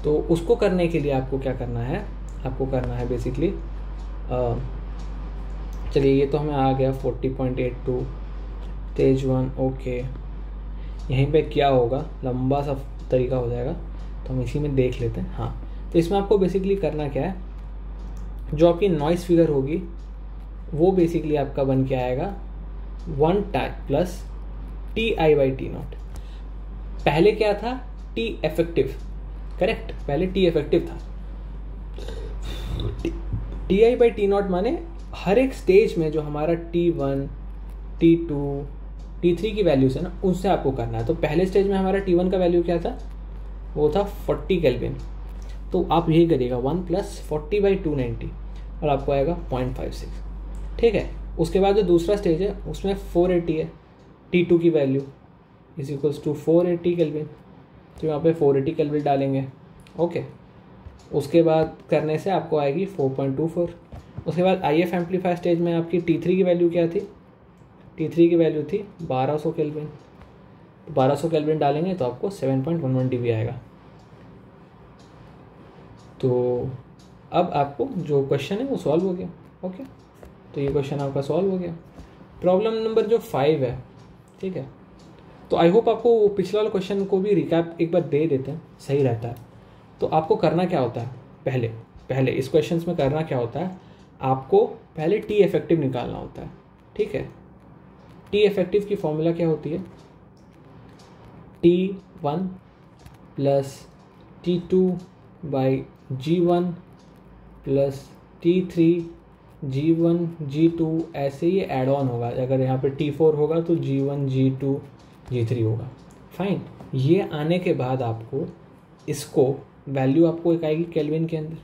तो उसको करने के लिए आपको क्या करना है, आपको करना है बेसिकली, चलिए ये तो हमें आ गया 40.82 स्टेज 1। ओके, यहीं पे क्या होगा, लंबा सा तरीका हो जाएगा, तो हम इसी में देख लेते हैं। हाँ, तो इसमें आपको बेसिकली करना क्या है, जो आपकी नॉइस फिगर होगी वो बेसिकली आपका बन के आएगा 1 टाइम प्लस TI/T0। पहले क्या था, T इफेक्टिव, करेक्ट, पहले T इफेक्टिव था। TI/T0 माने हर एक स्टेज में जो हमारा T1, T2, T3 की वैल्यूज है ना, उससे आपको करना है। तो पहले स्टेज में हमारा T1 का वैल्यू क्या था, वो था 40 केल्विन। तो आप यही करिएगा 1 + 40/290 और आपको आएगा 0.56, ठीक है। उसके बाद जो दूसरा स्टेज है उसमें 480 है, T2 की वैल्यू = 480 केल्विन। तो यहाँ पे 480 केल्विन डालेंगे, ओके। उसके बाद करने से आपको आएगी 4.24। उसके बाद IF एम्पलीफायर स्टेज में आपकी T3 की वैल्यू क्या थी, T3 की वैल्यू थी 1200 केल्विन। तो 1200 केल्विन डालेंगे तो आपको 7.11 dB आएगा। तो अब आपको जो क्वेश्चन है वो सॉल्व हो गया, ओके। तो ये क्वेश्चन आपका सॉल्व हो गया। प्रॉब्लम नंबर जो 5 है, ठीक है। तो आई होप आपको पिछला वाला क्वेश्चन को भी रिकैप एक बार दे देते हैं, सही रहता है। तो आपको करना क्या होता है, पहले इस क्वेश्चन में करना क्या होता है, आपको पहले T इफेक्टिव निकालना होता है, ठीक है। T इफेक्टिव की फॉर्मूला क्या होती है, T1 + T2/G1 + T3 G1 G2, ऐसे ही ऐड ऑन होगा। अगर यहाँ पे T4 होगा तो G1 G2 G3 होगा, फाइन। ये आने के बाद आपको इसको वैल्यू आपको एक आएगी केल्विन के अंदर,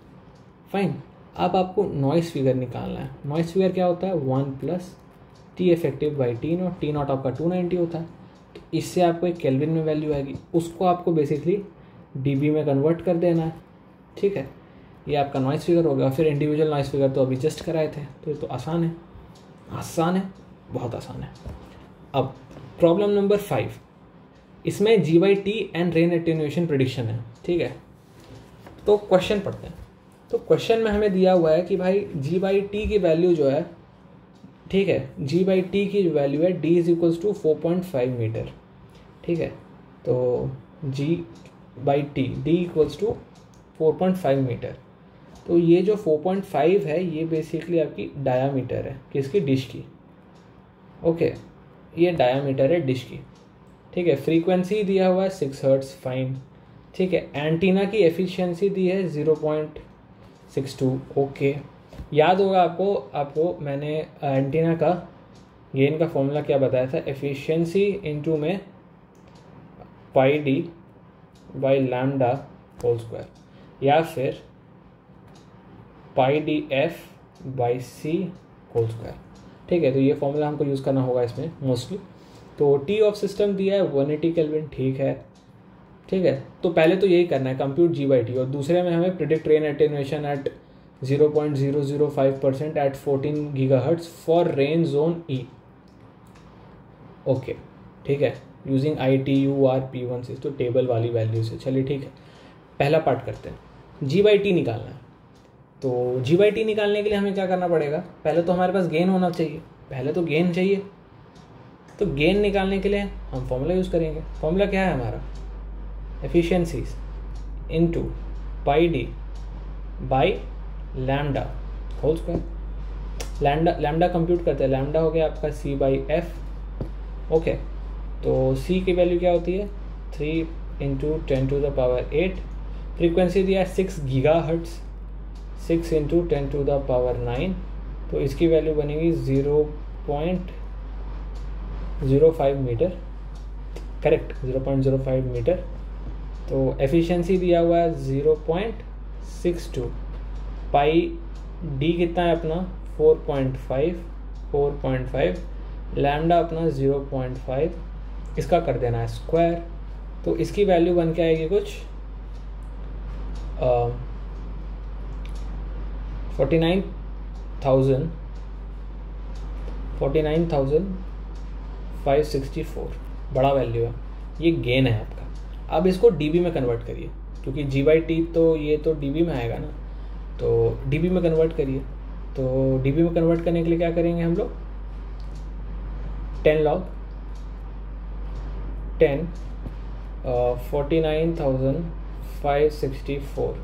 फाइन। अब आपको नॉइस फिगर निकालना है। नॉइस फिगर क्या होता है, 1 + T इफेक्टिव/T0। T0 आपका 290 होता है, तो इससे आपको एक केल्विन में वैल्यू आएगी, उसको आपको बेसिकली dB में कन्वर्ट कर देना है, ठीक है। ये आपका नॉइस फिगर होगा। फिर इंडिविजुअल नॉइस फिगर तो अभी जस्ट कराए थे, तो ये तो आसान है, बहुत आसान है। अब प्रॉब्लम नंबर 5, इसमें G/T and rain attenuation prediction है, ठीक है। तो क्वेश्चन पढ़ते हैं। तो क्वेश्चन में हमें दिया हुआ है कि भाई G/T की वैल्यू जो है, ठीक है, G/T की जो वैल्यू है D = 4.5 मीटर, ठीक है। तो G/T D = 4.5 मीटर। तो ये जो 4.5 है ये बेसिकली आपकी डायामीटर है, किसकी, डिश की, ओके। ये डायामीटर है डिश की, ठीक है। फ्रीक्वेंसी दिया हुआ है 6 हर्ट्ज, फाइन, ठीक है। एंटीना की एफिशिएंसी दी है 0.62, ओके। याद होगा आपको मैंने एंटीना का गेन का फॉर्मूला क्या बताया था, एफिशिएंसी इनटू में πD/λ² या फिर πDF/c², ठीक है। तो ये फॉर्मूला हमको यूज़ करना होगा इसमें मोस्टली। तो T ऑफ सिस्टम दिया है 180 केल्विन, ठीक है। तो पहले तो यही करना है, कंप्यूट G/T, और दूसरे में हमें predict rain attenuation at 0.005% at 14 GHz for rain zone E, okay, ठीक है, यूजिंग ITURP16, तो टेबल वाली वैल्यू से। चलिए ठीक है, पहला पार्ट करते हैं। G/T निकालना है। तो G/T निकालने के लिए हमें क्या करना पड़ेगा, पहले तो हमारे पास गेन होना चाहिए, गेन चाहिए। तो गेन निकालने के लिए हम फॉर्मूला यूज़ करेंगे। फॉर्मूला क्या है हमारा, efficiencies into πD/λ²। Lambda compute करते हैं, लैम्डा हो गया आपका C/F, ओके। तो C की वैल्यू क्या होती है, 3 × 10⁸। फ्रीक्वेंसी दिया है 6 GHz, 6 × 10⁹। तो इसकी वैल्यू बनेगी 0.05 मीटर, करेक्ट 0.05 मीटर। तो एफिशिएंसी दिया हुआ है 0.62, पाई डी कितना है अपना 4.5, लैम्डा अपना 0.5, इसका कर देना है स्क्वायर। तो इसकी वैल्यू बन के आएगी कुछ 49,564, बड़ा वैल्यू है, ये गेन है आपका। अब इसको डीबी में कन्वर्ट करिए, क्योंकि जी/टी तो ये तो डीबी में आएगा ना, तो डीबी में कन्वर्ट करिए। तो डीबी में कन्वर्ट करने के लिए क्या करेंगे हम लोग, 10 log 10 49,564,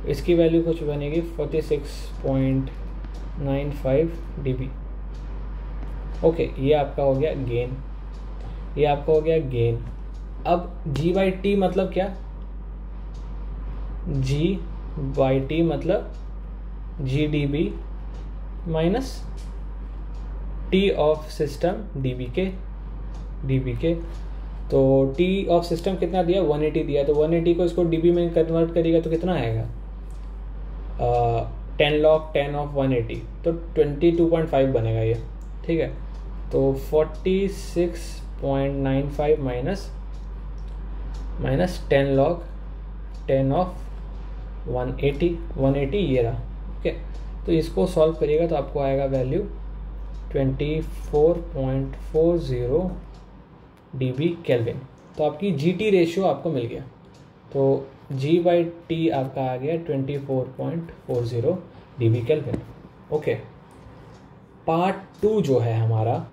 इसकी वैल्यू कुछ बनेगी 46.95 dB। ओके, ये आपका हो गया गेन, ये आपका हो गया गेन। अब जी/टी मतलब क्या, जी/टी मतलब GdB minus T of system dB के। तो टी ऑफ सिस्टम कितना दिया, 180 दिया, तो 180 को इसको डीबी में कन्वर्ट करेगा तो कितना आएगा, 10 log 10 ऑफ 180, तो 22.5 बनेगा ये, ठीक है। तो 46.95 माइनस 10 log 10 ऑफ 180 ये रहा, ओके। तो इसको सॉल्व करिएगा तो आपको आएगा वैल्यू 24.40 dB केल्विन। तो आपकी GT रेशियो आपको मिल गया, तो G/T आपका आ गया 24.40 dB केल्विन, ओके। पार्ट 2 जो है हमारा,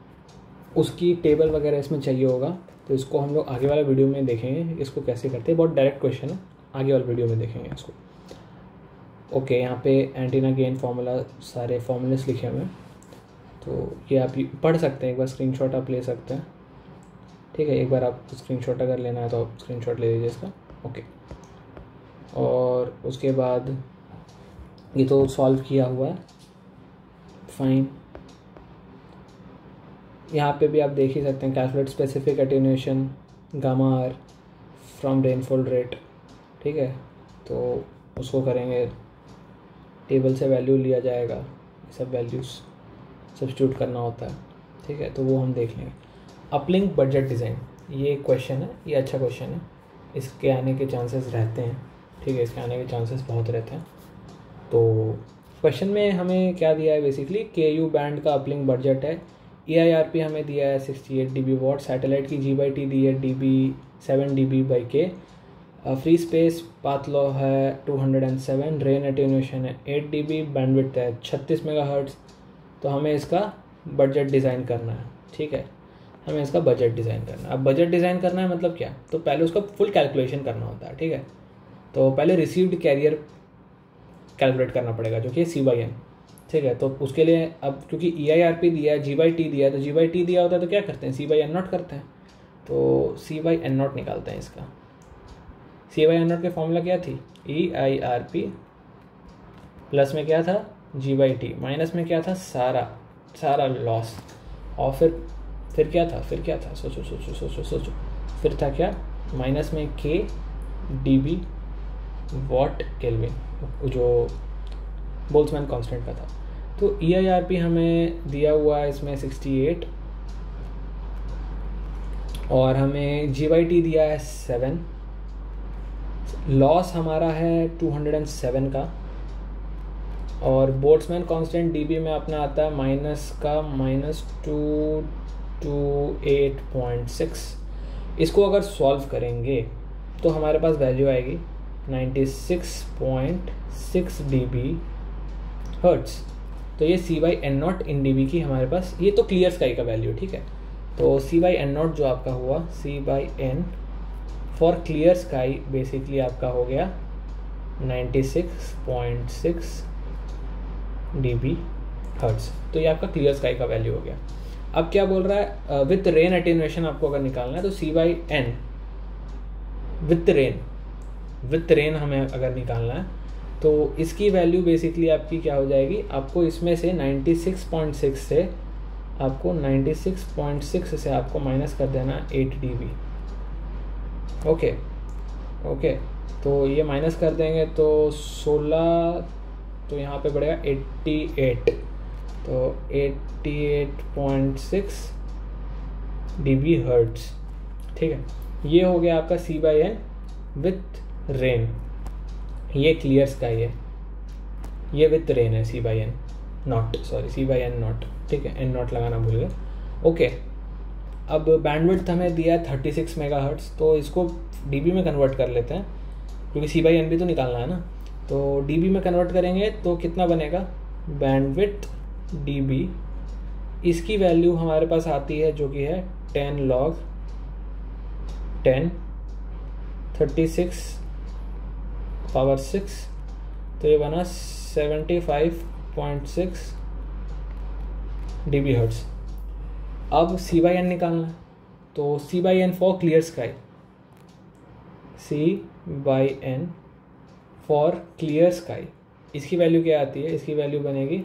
उसकी टेबल वगैरह इसमें चाहिए होगा, तो इसको हम लोग आगे वाला वीडियो में देखेंगे इसको कैसे करते हैं। बहुत डायरेक्ट क्वेश्चन है, आगे वाले वीडियो में देखेंगे इसको, ओके। यहाँ पे एंटीना गेन फार्मूला, सारे फार्मूलेस लिखे हुए हैं, तो ये आप पढ़ सकते हैं, एक बार स्क्रीनशॉट आप ले सकते हैं, ठीक है। एक बार आप स्क्रीनशॉट अगर लेना है तो आप स्क्रीनशॉट ले लीजिए इसका, ओके। और उसके बाद ये तो सॉल्व किया हुआ है, फाइन। यहाँ पे भी आप देख ही सकते हैं, calculate specific attenuation gamma R from rainfall rate, ठीक है। तो उसको करेंगे, टेबल से वैल्यू लिया जाएगा, ये सब वैल्यूज़ सब्स्टिट्यूट करना होता है, ठीक है। तो वो हम देख लेंगे। अपलिंक बजट डिज़ाइन, ये क्वेश्चन है, ये अच्छा क्वेश्चन है, इसके आने के चांसेस रहते हैं, ठीक है, इसके आने के चांसेस बहुत रहते हैं। तो क्वेश्चन में हमें क्या दिया है, बेसिकली KU बैंड का अपलिंक बजट है, EIRP हमें दिया है 68 dB वॉट, सैटेलाइट की G/T दी है 7 dB/K, free space path law है 207, रेन एटेन्यूएशन है 8 dB, बैंडविड्थ है 36 MHz। तो हमें इसका बजट डिज़ाइन करना है, ठीक है, हमें इसका बजट डिज़ाइन करना है। अब बजट डिज़ाइन करना है मतलब क्या, तो पहले उसका फुल कैलकुलेशन करना होता है, ठीक है। तो पहले रिसीव्ड कैरियर कैलकुलेट करना पड़ेगा, जो कि C/N, ठीक है। तो उसके लिए अब क्योंकि EIRP दिया है, G/T दिया है, तो G/T दिया होता है तो क्या करते हैं, C/N0 करते हैं, तो C/N0 निकालते हैं इसका। C/N0 के फॉर्मूला क्या थी, EIRP, प्लस में क्या था G/T, माइनस में क्या था सारा लॉस, और फिर क्या था, सोचो, फिर था क्या, माइनस में K dB वॉट केल्विन, जो बोल्ट्जमैन कांस्टेंट का था। तो EIRP हमें दिया हुआ है इसमें 68, और हमें G/T दिया है 7, लॉस हमारा है 207 का, और बोल्ट्जमैन कांस्टेंट डीबी में अपना आता है -228.6। इसको अगर सॉल्व करेंगे तो हमारे पास वैल्यू आएगी 96.6 dB हर्ट्स। तो ये C/N0 इन dB की हमारे पास, ये तो क्लियर स्काई का वैल्यू, ठीक है। तो C/N0 जो आपका हुआ, C/N for clear sky basically आपका हो गया 96.6 dB हर्ट्स। तो ये आपका क्लियर स्काई का वैल्यू हो गया। अब क्या बोल रहा है, विथ रेन एटेन्यूएशन आपको अगर निकालना है तो C/N विथ रेन हमें अगर निकालना है तो इसकी वैल्यू बेसिकली आपकी क्या हो जाएगी, आपको इसमें से 96.6 से आपको 96.6 से आपको माइनस कर देना 8 dB, ओके ओके, तो ये माइनस कर देंगे तो 16, तो यहाँ पे बढ़ेगा 88, तो 88.6 dB हर्ट्स। ठीक है, ये हो गया आपका C/N विथ रेन। ये क्लियर स्काई है, ये विथ रेन है C/N not, sorry C/N not, ठीक है, N नॉट लगाना भूल गए। ओके, अब बैंडविड्थ हमें दिया है 36 मेगाहर्ट्ज़, तो इसको dB में कन्वर्ट कर लेते हैं क्योंकि C/N भी तो निकालना है ना। तो dB में कन्वर्ट करेंगे तो कितना बनेगा, बैंडविड्थ dB, इसकी वैल्यू हमारे पास आती है जो कि है 10 log 10 36 पावर 6, तो ये बना 75.6 dB हर्ट्ज़। अब C/N निकालना है, तो C/N for clear sky, C/N for clear sky, इसकी वैल्यू क्या आती है, इसकी वैल्यू बनेगी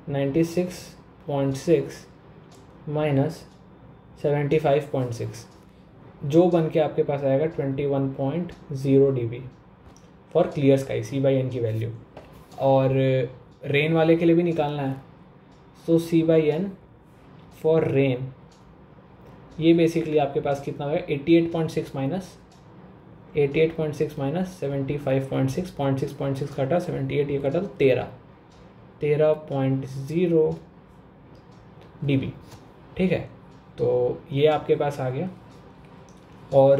96.6 माइनस 75.6, जो बन के आपके पास आएगा 21.0 dB for clear sky, C/N की वैल्यू। और रेन वाले के लिए भी निकालना है, तो C/N फॉर रेन, ये बेसिकली आपके पास कितना होगा 88.6 माइनस 75.6 0.6 कटा 78, ये कटा तो 13.0 dB। ठीक है, तो ये आपके पास आ गया। और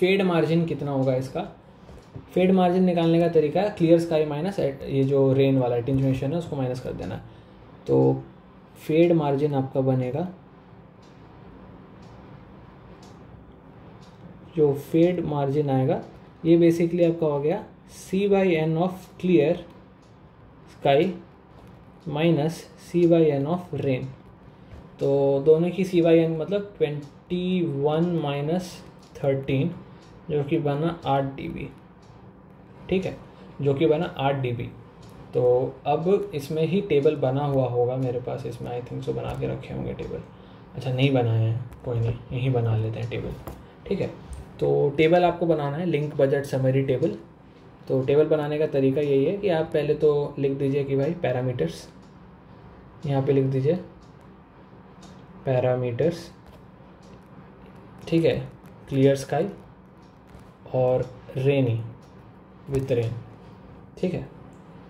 फेड मार्जिन कितना होगा इसका, फेड मार्जिन निकालने का तरीका है क्लियर स्काई माइनस ये जो रेन वाला अटेन्यूएशन है उसको माइनस कर देना। तो फेड मार्जिन आपका बनेगा, जो फेड मार्जिन आएगा ये बेसिकली आपका हो गया C/N of clear sky minus C/N of rain. तो दोनों की C/N मतलब 21 माइनस 13, जो कि बना 8 dB। ठीक है, जो कि बना 8 dB। तो अब इसमें ही टेबल बना हुआ होगा मेरे पास, इसमें आई थिंक सो बना के रखे होंगे टेबल। अच्छा, नहीं बनाए हैं, कोई नहीं, यहीं बना लेते हैं टेबल। ठीक है, तो टेबल आपको बनाना है लिंक बजट समरी टेबल। तो टेबल बनाने का तरीका यही है कि आप पहले तो लिख दीजिए कि भाई पैरामीटर्स, यहाँ पे लिख दीजिए पैरामीटर्स, ठीक है, क्लियर स्काई और रेनी विथ रेन। ठीक है,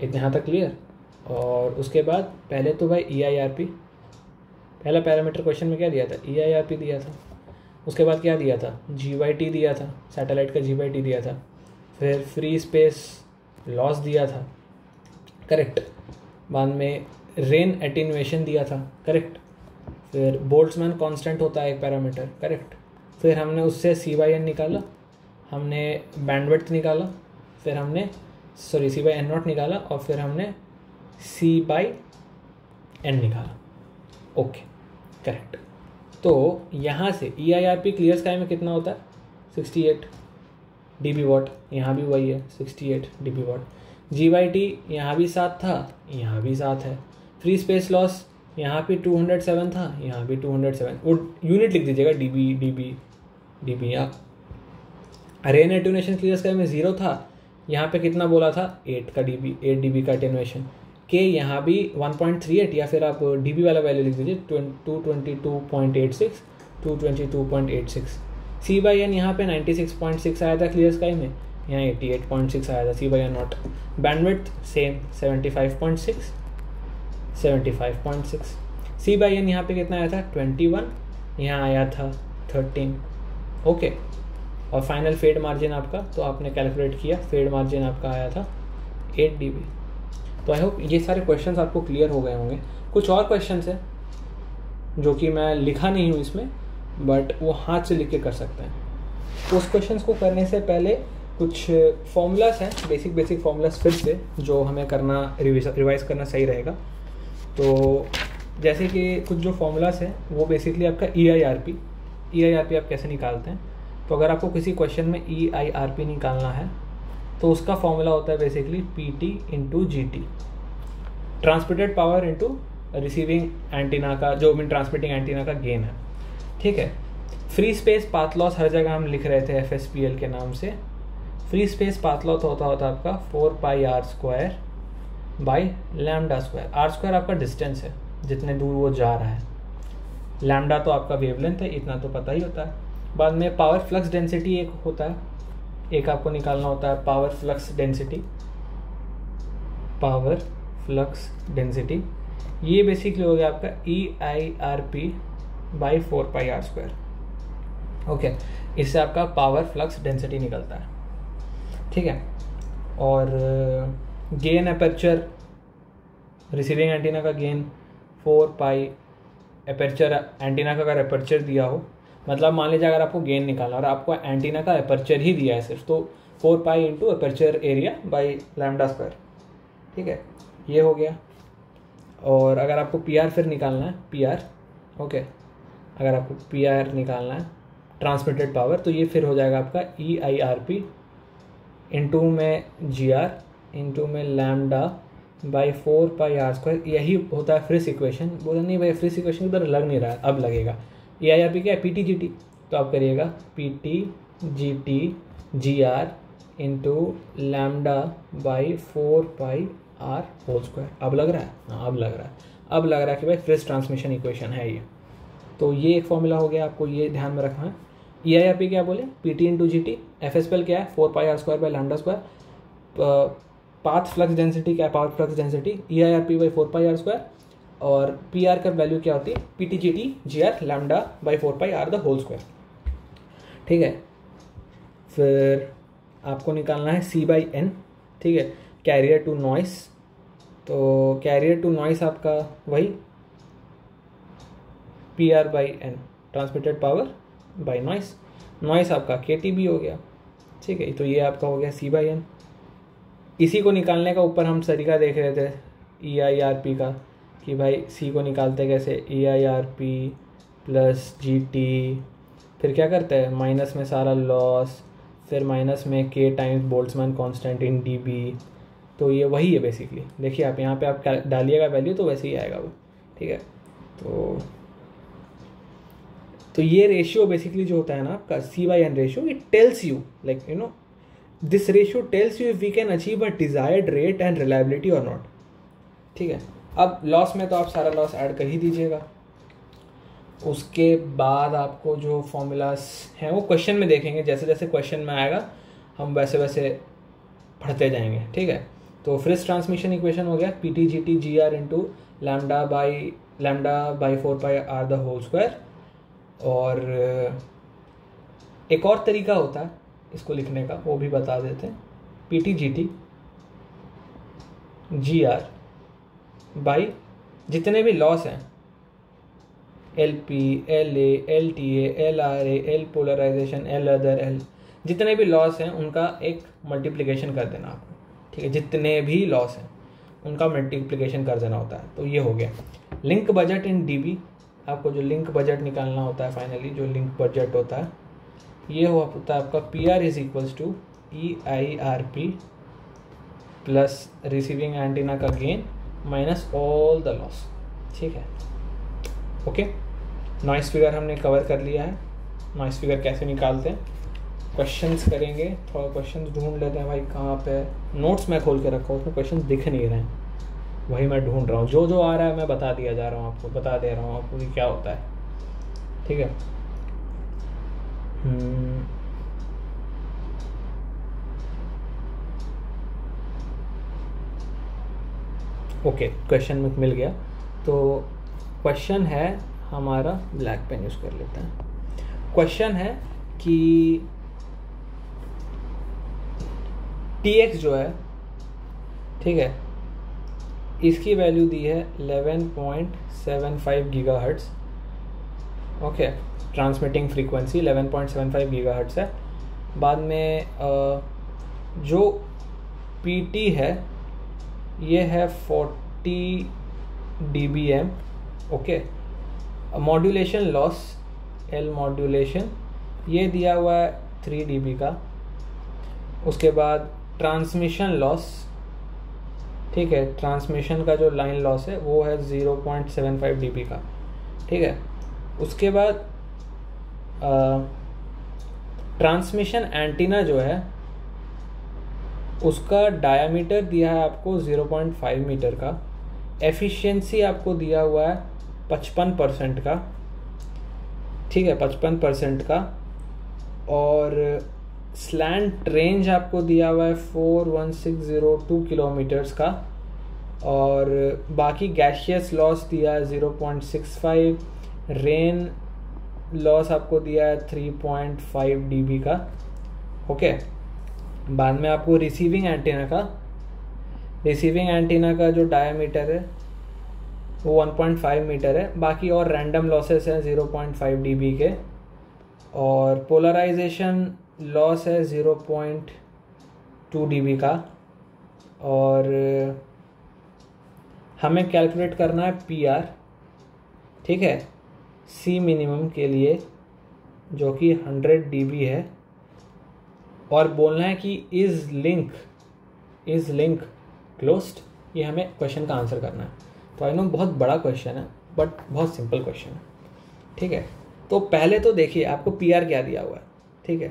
इतने यहाँ तक क्लियर। और उसके बाद पहले तो भाई EIRP, पहला पैरामीटर क्वेश्चन में क्या दिया था, EIRP दिया था। उसके बाद क्या दिया था, GYT दिया था, सैटेलाइट का GYT दिया था। फिर फ्री स्पेस लॉस दिया था, करेक्ट। बाद में रेन एटेन्यूएशन दिया था, करेक्ट। फिर बोल्ट्जमैन कांस्टेंट होता है एक पैरामीटर, करेक्ट। फिर हमने उससे C/N निकाला, हमने बैंडविड्थ निकाला, फिर हमने C/N नॉट निकाला, और फिर हमने C/N निकाला। Okay, correct. तो यहाँ से EIRP क्लियर स्काई में कितना होता है 68 dB वॉट, यहाँ भी वही है 68 dB वॉट। GYT यहाँ भी 7 था, यहाँ भी 7 है। फ्री स्पेस लॉस यहाँ पे 207 था, यहाँ भी 207, वो यूनिट लिख दीजिएगा dB या। रेन एटेन्यूएशन क्लियर स्काई में 0 था, यहाँ पे कितना बोला था 8 dB का एटेन्यूएशन। के यहाँ भी 1.38, या फिर आप dB वाला वैल्यू लिख दीजिए 222.86 222.86। C/N यहाँ पे 96.6 आया था क्लियर स्काई में, यहाँ 88.6 आया था C/N not. Bandwidth same 75.6। C/N यहाँ पे कितना आया था 21, यहाँ आया था 13। ओके, और फाइनल फेड मार्जिन आपका, तो आपने कैलकुलेट किया, फेड मार्जिन आपका आया था 8 dB। तो आई होप ये सारे क्वेश्चंस आपको क्लियर हो गए होंगे। कुछ और क्वेश्चंस हैं जो कि मैं लिखा नहीं हूँ इसमें, बट वो हाथ से लिख के कर सकते हैं। उस क्वेश्चंस को करने से पहले कुछ फॉर्मूलास हैं, बेसिक फॉर्मूलास फिर से, जो हमें करना रिवाइज करना सही रहेगा। तो जैसे कि कुछ जो फॉर्मूलास हैं वो बेसिकली आपका EIRP आप कैसे निकालते हैं। तो अगर आपको किसी क्वेश्चन में EIRP निकालना है तो उसका फॉर्मूला होता है basically PT into GT, transmitted power into receiving antenna का, जो ट्रांसमिटिंग एंटीना का गेन है। ठीक है, फ्री स्पेस पाथ लॉस हर जगह हम लिख रहे थे FSPL के नाम से। फ्री स्पेस पाथ लॉस होता आपका 4πr² by lambda square. R square आपका डिस्टेंस है, जितने दूर वो जा रहा है। लैम्डा तो आपका वेवलेंथ है, इतना तो पता ही होता है। बाद में पावर फ्लक्स डेंसिटी एक होता है, एक आपको निकालना होता है power flux density. Power flux density ये बेसिकली हो गया आपका EIRP बाई 4πr²। ओके, इससे आपका पावर फ्लक्स डेंसिटी निकलता है, ठीक है। और गेन अपर्चर, रिसीविंग एंटीना का गेन 4π। अपर्चर एंटीना का अगर अपर्चर दिया हो, मतलब मान लीजिए अगर आपको गेन निकालना और आपको एंटीना का अपर्चर ही दिया है सिर्फ, तो 4π into aperture area by lambda square, ठीक है, ये हो गया। और अगर आपको PR फिर निकालना है, PR, ओके, अगर आपको PR निकालना है ट्रांसमिटेड पावर, तो ये फिर हो जाएगा आपका EIRP इंटू में GR इंटू में लैम्डा बाई 4πr²। यही होता है फ्रिस इक्वेशन। बोला नहीं भाई फ्रिस इक्वेशन इधर लग नहीं रहा है, अब लगेगा। EIRP क्या है? PTGT, तो आप करिएगा PTGT GR into lambda by 4πr²। अब लग रहा है? हाँ, अब लग रहा है। अब लग रहा है कि भाई फ्रिस ट्रांसमिशन इक्वेशन है ये। तो ये एक फॉर्मूला हो गया, आपको ये ध्यान में रखना है। EIRP क्या बोले? PT into GT। FSPL क्या है? 4πr² by lambda square. Path flux density क्या है? Power flux density EIRP by 4πr²। और PR का वैल्यू क्या होती है? PTGT GR lambda by 4πr², ठीक है। फिर आपको निकालना है C/N, ठीक है, कैरियर टू नॉइस। तो कैरियर टू नॉइस आपका वही PR/N, transmitted power by noise. Noise आपका KTB हो गया, ठीक है। तो ये आपका हो गया C/N। इसी को निकालने का ऊपर हम तरीका देख रहे थे EIRP का, कि भाई C को निकालते कैसे? EIRP प्लस GT, फिर क्या करते हैं माइनस में सारा लॉस, फिर माइनस में K times Boltzmann constant in dB। तो ये वही है बेसिकली। देखिए आप यहाँ पे आप डालिएगा वैल्यू तो वैसे ही आएगा वो, ठीक है। तो ये रेशियो बेसिकली जो होता है ना आपका C/N ratio, it tells you like you know this ratio tells you if we can achieve a desired rate and reliability और नॉट, ठीक है। अब लॉस में तो आप सारा लॉस ऐड कर ही दीजिएगा। उसके बाद आपको जो फॉर्मूलाज हैं वो क्वेश्चन में देखेंगे, जैसे जैसे क्वेश्चन में आएगा हम वैसे वैसे पढ़ते जाएंगे, ठीक है। तो फ्रिस ट्रांसमिशन इक्वेशन हो गया PTGT GR into lambda by 4πr²। और एक और तरीका होता है इसको लिखने का, वो भी बता देते हैं। PTGT GR बाई जितने भी लॉस हैं LP, LA, LTA, LRA, L polarisation, L other, L जितने भी लॉस हैं उनका एक मल्टीप्लिकेशन कर देना आपको, ठीक है। जितने भी लॉस हैं उनका मल्टीप्लिकेशन कर देना होता है। तो ये हो गया लिंक बजट इन dB। आपको जो लिंक बजट निकालना होता है फाइनली, जो लिंक बजट होता है ये होता है आपका PR is equals to EIRP plus receiving antenna का gain minus all the loss, ठीक है। ओके, नॉइस फिगर हमने कवर कर लिया है। नॉइस फिगर कैसे निकालते हैं, क्वेश्चंस करेंगे। थोड़ा क्वेश्चंस ढूंढ लेते हैं भाई, कहाँ पे नोट्स मैं खोल के रखा हूँ, उसमें क्वेश्चंस दिख नहीं रहे हैं, वही मैं ढूंढ रहा हूँ। जो जो आ रहा है मैं बता दिया जा रहा हूँ आपको, बता दे रहा हूँ आपको कि क्या होता है, ठीक है। ओके, क्वेश्चन में मिल गया। तो क्वेश्चन है हमारा, ब्लैक पेन यूज़ कर लेते हैं। क्वेश्चन है कि TX जो है, ठीक है, इसकी वैल्यू दी है 11.75 gigahertz, okay. Transmitting frequency 11.75 gigahertz है। बाद में जो PT है ये है 40 dBm, okay. Modulation loss L modulation ये दिया हुआ है 3 dB का। उसके बाद ट्रांसमिशन लॉस, ठीक है, ट्रांसमिशन का जो लाइन लॉस है वो है 0.75 dB का, ठीक है। उसके बाद ट्रांसमिशन एंटीना जो है उसका डायामीटर दिया है आपको 0.5 मीटर का, एफिशिएंसी आपको दिया हुआ है 55% का, ठीक है 55% का, और स्लैंट रेंज आपको दिया हुआ है 41602 किलोमीटर्स का, और बाकी गैशियस लॉस दिया है 0.65, रेन लॉस आपको दिया है 3.5 dB का। ओके, बाद में आपको रिसीविंग एंटीना का जो डायामीटर है वो 1.5 मीटर है, बाकी और रैंडम लॉसेस हैं 0.5 dB के, और पोलराइजेशन लॉस है 0.2 dB का, और हमें कैलकुलेट करना है PR, ठीक है, C मिनिमम के लिए जो कि 100 dB है, और बोलना है कि इज़ लिंक क्लोज्ड। ये हमें क्वेश्चन का आंसर करना है। तो आई नो बहुत बड़ा क्वेश्चन है बट बहुत सिंपल क्वेश्चन है, ठीक है। तो पहले तो देखिए आपको PR क्या दिया हुआ है, ठीक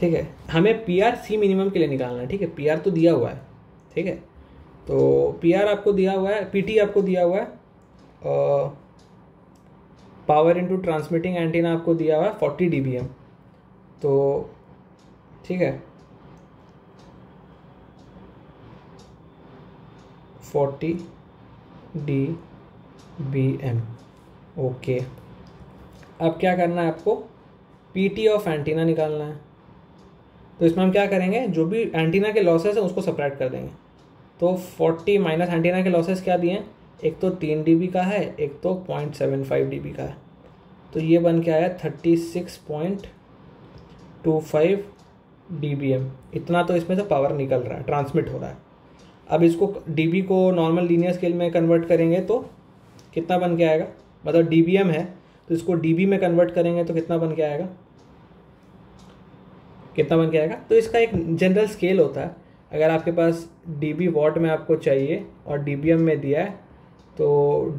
है, हमें PR C मिनिमम के लिए निकालना है, ठीक है। PR तो दिया हुआ है, ठीक है, तो PR आपको दिया हुआ है, PT आपको दिया हुआ है, पावर इनटू ट्रांसमिटिंग एंटीना आपको दिया हुआ है 40 dBm, तो ठीक है 40 dBm। ओके, अब क्या करना है आपको, PT ऑफ एंटीना निकालना है। तो इसमें हम क्या करेंगे, जो भी एंटीना के लॉसेस हैं उसको सब्ट्रैक्ट कर देंगे। तो 40 माइनस एंटीना के लॉसेस क्या दिए हैं, एक तो 3 dB का है, एक तो 0.75 dB का है, तो ये बन के आया 36.25 dBm। इतना तो इसमें से पावर निकल रहा है, ट्रांसमिट हो रहा है। अब इसको dB को नॉर्मल लीनियर स्केल में कन्वर्ट करेंगे तो कितना बन के आएगा, मतलब dBm है तो इसको dB में कन्वर्ट करेंगे तो कितना बन के आएगा, तो इसका एक जनरल स्केल होता है। अगर आपके पास dB वॉट में आपको चाहिए और dBm में दिया है तो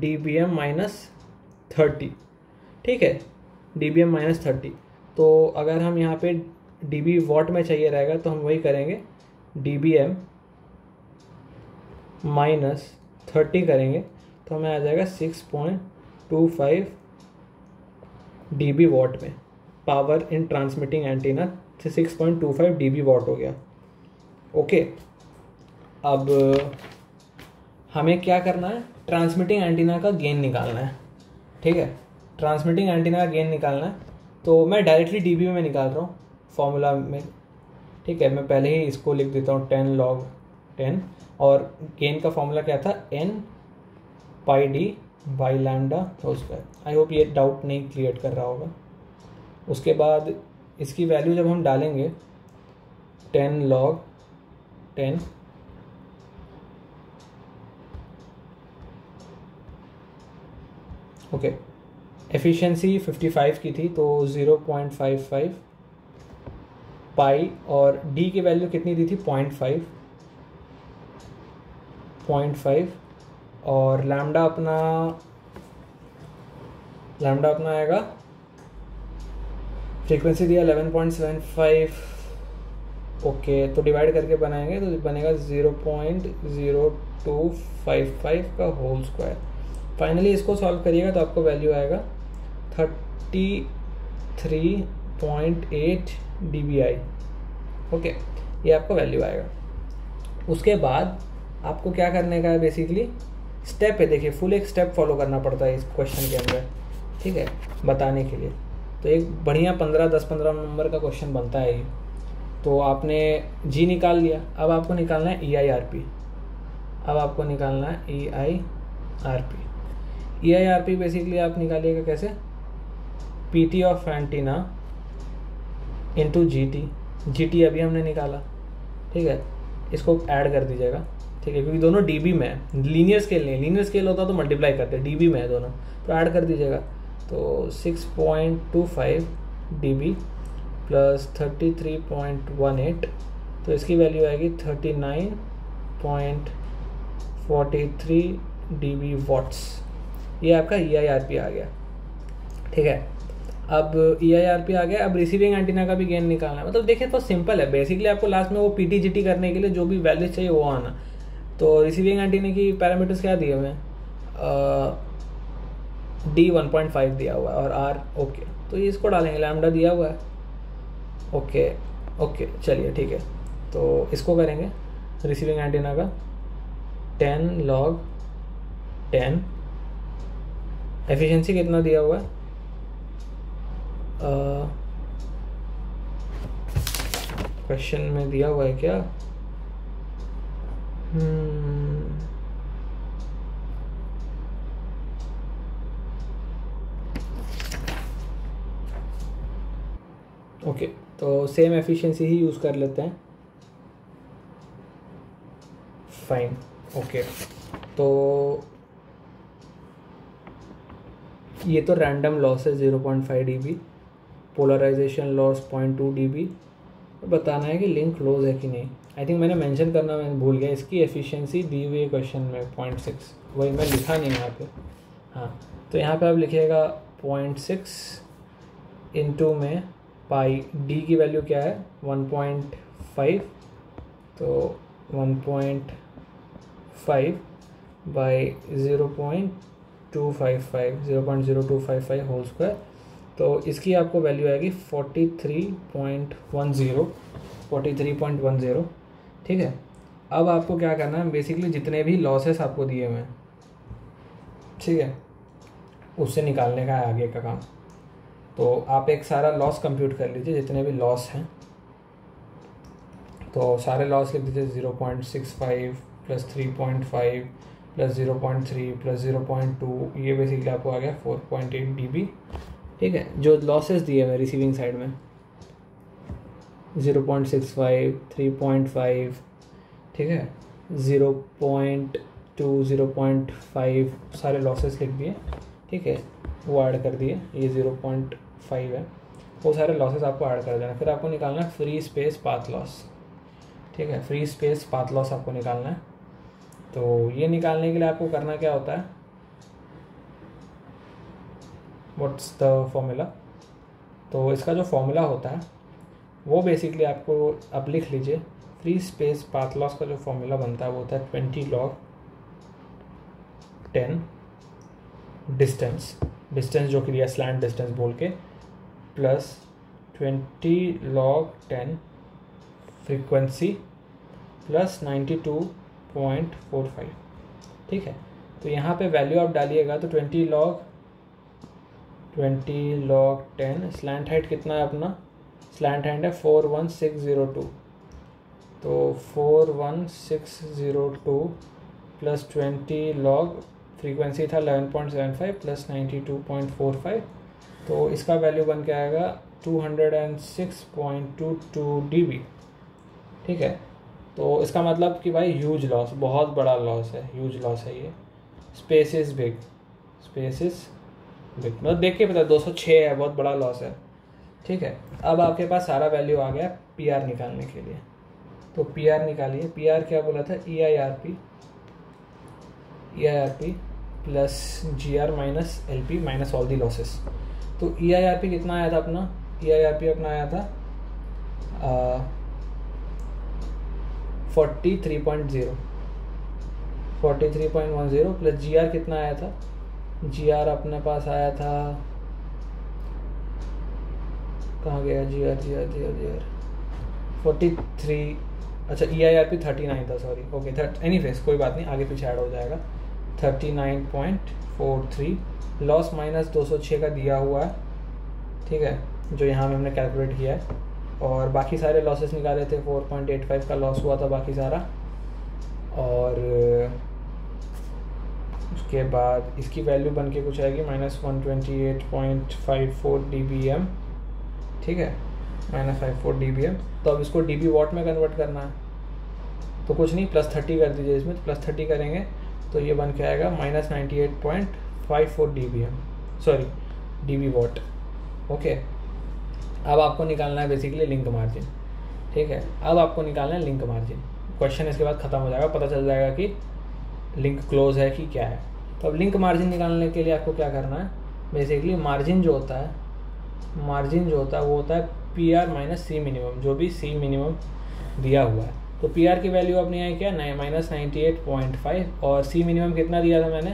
dBm -30, ठीक है, dBm -30। तो अगर हम यहाँ पे dB वॉट में चाहिए रहेगा तो हम वही करेंगे, dBm -30 करेंगे तो हमें आ जाएगा 6.25 dB वॉट में। पावर इन ट्रांसमिटिंग एंटीना से 6.25 dB वॉट हो गया। ओके, अब हमें क्या करना है, ट्रांसमिटिंग एंटीना का गेन निकालना है, ठीक है, ट्रांसमिटिंग एंटीना का गेन निकालना है। तो मैं डायरेक्टली dB में निकाल रहा हूँ फॉर्मूला में, ठीक है। मैं पहले ही इसको लिख देता हूँ 10 log 10, और गेन का फॉर्मूला क्या था, n pi d by lambda whole square. I hope ये डाउट नहीं क्रिएट कर रहा होगा। उसके बाद इसकी वैल्यू जब हम डालेंगे 10 log 10 ओके, एफिशिएंसी 55 की थी तो 0.55 पाई, और डी की वैल्यू कितनी दी थी 0.5, और लैम्डा अपना आएगा, फ्रीक्वेंसी दिया 11.75। ओके, तो डिवाइड करके बनाएंगे तो बनेगा 0.0255 का होल स्क्वायर। फाइनली इसको सॉल्व करिएगा तो आपको वैल्यू आएगा 33.8 dBi। ओके, ये आपको वैल्यू आएगा। उसके बाद आपको क्या करने का है, बेसिकली स्टेप है, देखिए फुल एक स्टेप फॉलो करना पड़ता है इस क्वेश्चन के अंदर, ठीक है, बताने के लिए। तो एक बढ़िया 10-15 नंबर का क्वेश्चन बनता है ये। तो आपने जी निकाल लिया, अब आपको निकालना है EIRP। EIRP बेसिकली आप निकालिएगा कैसे, PT of antenna into GT अभी हमने निकाला, ठीक है, इसको ऐड कर दीजिएगा, ठीक है, क्योंकि दोनों dB में है, लीनियर स्केल नहीं, लीनियर स्केल होता तो मल्टीप्लाई करते, dB में है दोनों, तो ऐड कर दीजिएगा। तो 6.25 dB प्लस 33.18, तो इसकी वैल्यू आएगी 39.43 dB वॉट्स। ये आपका EIRP आ गया, ठीक है। अब EIRP आ गया। अब रिसीविंग एंटीना का भी गेन निकालना है। मतलब देखिए तो सिंपल है, बेसिकली आपको लास्ट में वो PTGT करने के लिए जो भी वैल्यूज चाहिए वो आना। तो रिसीविंग एंटीना की पैरामीटर्स क्या दिए हुए हैं, D 1.5 दिया हुआ है और R ओके, तो ये इसको डालेंगे, लैम्डा दिया हुआ है ओके ओके, चलिए ठीक है। तो इसको करेंगे रिसीविंग एंटीना का 10 log 10, एफिशिएंसी कितना दिया हुआ है, क्वेश्चन में दिया हुआ है क्या, ओके तो सेम एफिशिएंसी ही यूज़ कर लेते हैं, फाइन ओके। तो ये तो रैंडम लॉस है 0.5 dB, पोलराइजेशन लॉस 0.2 dB। बताना है कि लिंक क्लोज है कि नहीं। आई थिंक मैंने मेंशन करना मैं भूल गया, इसकी एफिशिएंसी दी हुई है क्वेश्चन में 0.6, वही मैं लिखा नहीं यहाँ पे। हाँ तो यहाँ पे आप लिखिएगा 0.6 इंटू में पाई, डी की वैल्यू क्या है 1.5, तो 1.5 बाई 0.0255 होल स्क्वायर, तो इसकी आपको वैल्यू आएगी 43.10, ठीक है। अब आपको क्या करना है, बेसिकली जितने भी लॉसेस आपको दिए हुए हैं, ठीक है, उससे निकालने का है आगे का काम। तो आप एक सारा लॉस कंप्यूट कर लीजिए, जितने भी लॉस हैं, तो सारे लॉस लिख दीजिए 0.65 प्लस 3.5 प्लस 0.3 प्लस 0.2, ये बेसिकली आपको आ गया 4.8 dB, ठीक है। जो लॉसेस दिए हुए रिसीविंग साइड में 0.65, 3.5, ठीक है, 0.2, 0.5 सारे लॉसेस लिख दिए, ठीक है, वो ऐड कर दिए, ये 0.5 है, वो सारे लॉसेस आपको ऐड कर देना। फिर आपको निकालना है फ्री स्पेस पाथ लॉस, ठीक है, फ्री स्पेस पाथ लॉस आपको निकालना है। तो ये निकालने के लिए आपको करना क्या होता है, व्हाट्स द फॉर्मूला, तो इसका जो फॉर्मूला होता है वो बेसिकली आपको आप लिख लीजिए। फ्री स्पेस पाथ लॉस का जो फॉर्मूला बनता है वो होता है 20 log 10 डिस्टेंस जो कि दिया स्लैंट डिस्टेंस बोल के, प्लस 20 log 10 फ्रीक्वेंसी प्लस 92.45, ठीक है। तो यहाँ पे वैल्यू आप डालिएगा तो 20 log 10, स्लैंट हाइट कितना है अपना, स्लैंट हाइट है 41602, तो 41602 प्लस 20 log फ्रीक्वेंसी था 11.75 प्लस 92.45, तो इसका वैल्यू बन के आएगा 206.22 dB, ठीक है। तो इसका मतलब कि भाई ह्यूज लॉस, बहुत बड़ा लॉस है, ह्यूज लॉस है ये। स्पेस इज बिग, मतलब देख के पता 206 है, बहुत बड़ा लॉस है, ठीक है। अब आपके पास सारा वैल्यू आ गया PR निकालने के लिए, तो PR निकालिए। PR क्या बोला था, EIRP plus GR minus LP minus all the losses. तो EIRP कितना आया था अपना, EIRP अपना आया था 43.10 प्लस GR कितना आया था, GR अपने पास आया था, कहाँ गया GR 43, अच्छा EIRP 39 था, सॉरी ओके, एनीवेज कोई बात नहीं, आगे पीछे ऐड हो जाएगा। 39.43 लॉस माइनस 206 का दिया हुआ है, ठीक है, जो यहाँ में हमने कैलकुलेट किया है, और बाकी सारे लॉसेस निकाले थे, 4.85 का लॉस हुआ था बाकी सारा, और उसके बाद इसकी वैल्यू बन के कुछ आएगी -128.54 dBm, ठीक है, -54 dBm। तो अब इसको dB वॉट में कन्वर्ट करना है, तो कुछ नहीं, +30 कर दीजिए इसमें, +30 करेंगे तो ये बन के आएगा -98.54 dBm, sorry dB what, okay. अब आपको निकालना है बेसिकली लिंक मार्जिन, ठीक है। अब आपको निकालना है लिंक मार्जिन, क्वेश्चन इसके बाद ख़त्म हो जाएगा, पता चल जाएगा कि लिंक क्लोज है कि क्या है। तो अब लिंक मार्जिन निकालने के लिए आपको क्या करना है, बेसिकली मार्जिन जो होता है मार्जिन जो होता है वो होता है P R minus C minimum, जो भी सी मिनिमम दिया हुआ है। तो पी आर की वैल्यू अपनी आई क्या, -98.5, और सी मिनिमम कितना दिया था मैंने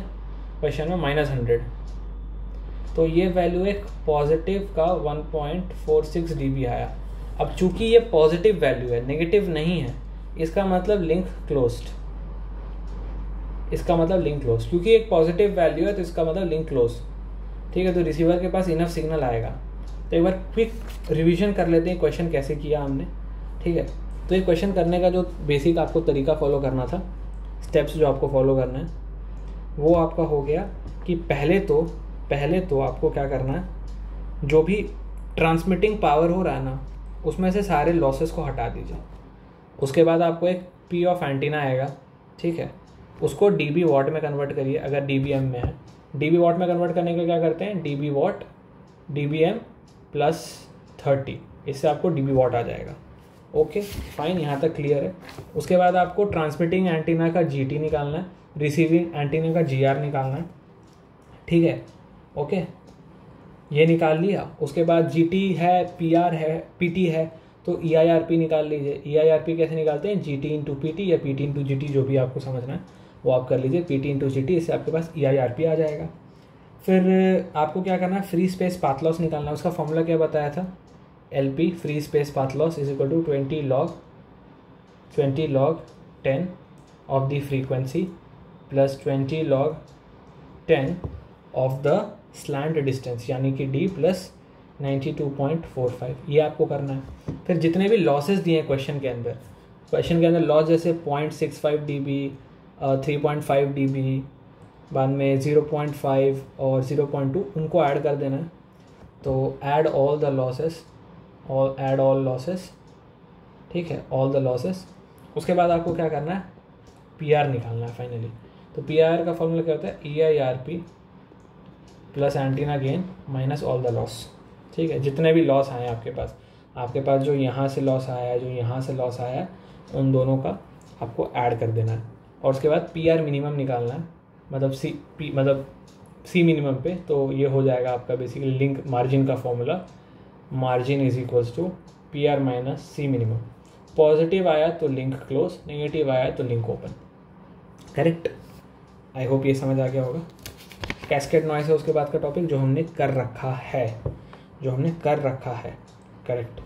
क्वेश्चन में, -100। तो ये वैल्यू एक पॉजिटिव का 1.46 dB आया। अब चूंकि ये पॉजिटिव वैल्यू है, नेगेटिव नहीं है, इसका मतलब लिंक क्लोज्ड, इसका मतलब लिंक क्लोज, क्योंकि एक पॉजिटिव वैल्यू है तो इसका मतलब लिंक क्लोज। ठीक है, तो रिसीवर के पास इनफ सिग्नल आएगा। तो एक बार क्विक रिवीजन कर लेते हैं क्वेश्चन कैसे किया हमने। ठीक है, तो ये क्वेश्चन करने का जो बेसिक आपको तरीका फॉलो करना था, स्टेप्स जो आपको फॉलो करना है, वो आपका हो गया कि पहले तो आपको क्या करना है, जो भी ट्रांसमिटिंग पावर हो रहा है ना, उसमें से सारे लॉसेस को हटा दीजिए। उसके बाद आपको एक पी ऑफ एंटीना आएगा। ठीक है, उसको डीबी वॉट में कन्वर्ट करिए, अगर डीबीएम में है। डीबी वॉट में कन्वर्ट करने के क्या करते हैं, डीबी वॉट डीबीएम प्लस 30, इससे आपको डीबी वॉट आ जाएगा। ओके फाइन, यहाँ तक क्लियर है। उसके बाद आपको ट्रांसमिटिंग एंटीना का जीटी निकालना है, रिसीविंग एंटीना का जीआर निकालना है। ठीक है, ओके, ये निकाल लिया। उसके बाद जीटी है, पीआर है, पीटी है, तो ईआईआरपी निकाल लीजिए। ईआईआरपी कैसे निकालते हैं, जीटी इंटू पीटी या पीटी इंटू जीटी, जो भी आपको समझना है वो आप कर लीजिए, पीटी इंटू जीटी, इससे आपके पास ईआईआरपी आ जाएगा। फिर आपको क्या करना है, फ्री स्पेस पाथ लॉस निकालना है। उसका फॉर्मूला क्या बताया था, LP free space path loss is equal to 20 log 10 of the frequency plus 20 log 10 of the slant distance, यानी कि डी प्लस 92.45, ये आपको करना है। फिर जितने भी लॉसेस दिए हैं क्वेश्चन के अंदर लॉस जैसे 0.65 dB, 3.5 dB, बाद में 0.5 और 0.2, उनको ऐड कर देना है। तो ऐड ऑल लॉसेस, ठीक है, ऑल द लॉसेस। उसके बाद आपको क्या करना है, पी आर निकालना है फाइनली। तो पी आर का फॉर्मूला क्या होता है, E I R P plus antenna gain minus all the loss. ठीक है, जितने भी लॉस आए आपके पास जो यहाँ से लॉस आया है, जो यहाँ से लॉस आया है, उन दोनों का आपको ऐड कर देना है। और उसके बाद पी आर मिनिमम निकालना है, मतलब सी मिनिमम पे। तो ये हो जाएगा आपका बेसिकली लिंक मार्जिन का formula, margin is equals to P R minus C minimum. Positive आया तो लिंक क्लोज, नेगेटिव आया तो link open. Correct, I hope ये समझ आ गया होगा। कैस्केड नॉइस है उसके बाद का टॉपिक, जो हमने कर रखा है, करेक्ट,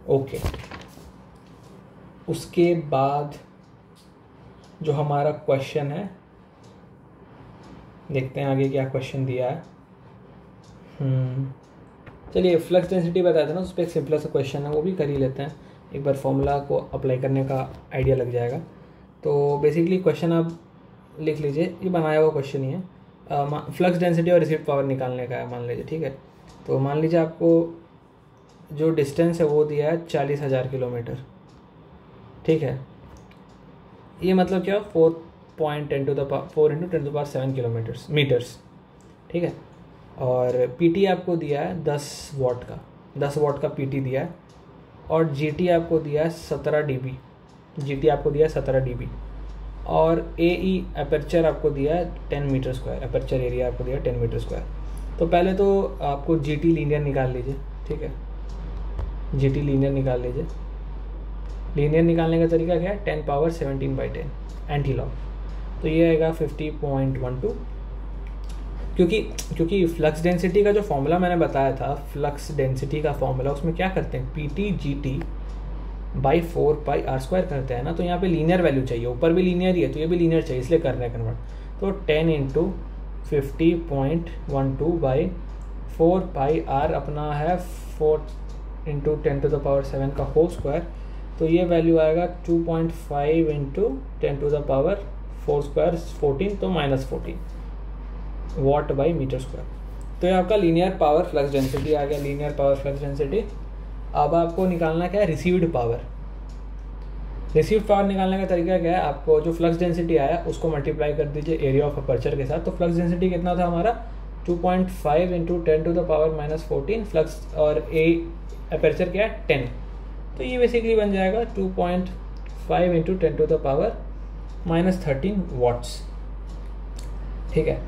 ओके। उसके बाद जो हमारा क्वेश्चन है, देखते हैं आगे क्या क्वेश्चन दिया है। चलिए, फ्लक्स डेंसिटी बताया था ना, उस पर एक सिंपल सा क्वेश्चन है, वो भी कर ही लेते हैं। एक बार फॉर्मूला को अप्लाई करने का आइडिया लग जाएगा। तो बेसिकली क्वेश्चन आप लिख लीजिए, ये बनाया हुआ क्वेश्चन ही है। फ्लक्स डेंसिटी और रिसीव्ड पावर निकालने का है, मान लीजिए। ठीक है, तो मान लीजिए आपको जो डिस्टेंस है वो दिया है 40,000 किलोमीटर। ठीक है, ये मतलब क्या, 4 इंटू 10⁻7 मीटर्स। ठीक है, और पीटी आपको दिया है 10 वाट का पीटी दिया है, और जीटी आपको दिया है 17 dB, और एई अपर्चर आपको दिया है 10 मीटर स्क्वायर, अपर्चर एरिया आपको दिया है 10 मीटर स्क्वायर। तो पहले तो आपको जीटी लीनियर निकाल लीजिए। ठीक है, जीटी लीनियर निकाल लीजिए। लीनियर निकालने का तरीका क्या है, 10 पावर 17/10 एंटी लॉग। तो ये आएगा 50.12। क्योंकि फ्लक्स डेंसिटी का जो फॉर्मूला मैंने बताया था, फ्लक्स डेंसिटी का फॉर्मूला, उसमें क्या करते हैं, पीटी जीटी बाई 4πr² करते हैं ना। तो यहाँ पे लीनियर वैल्यू चाहिए, ऊपर भी लीनियर ही है तो ये भी लीनियर चाहिए, इसलिए कर रहे हैं कन्वर्ट। तो 10 इंटू 50.12 बाई 4πr अपना है 4 इंटू 10⁻7 का होल स्क्वायर। तो ये वैल्यू आएगा 2.5 इंटू 10⁻4² 14, तो -14 वाट बाई मीटर स्क्वायर। तो ये आपका लीनियर पावर फ्लक्स डेंसिटी आ गया, लीनियर पावर फ्लक्स डेंसिटी। अब आपको निकालना क्या है, रिसीव्ड पावर। रिसीव्ड पावर निकालने का तरीका क्या है, आपको जो फ्लक्स डेंसिटी आया उसको मल्टीप्लाई कर दीजिए एरिया ऑफ अपर्चर के साथ। तो फ्लक्स डेंसिटी कितना था हमारा, 2.5 इंटू 10⁻14 फ्लक्स, और ए अपर्चर क्या है 10। तो ये बेसिकली बन जाएगा 2.5 इंटू 10⁻13 वाट्स। ठीक है,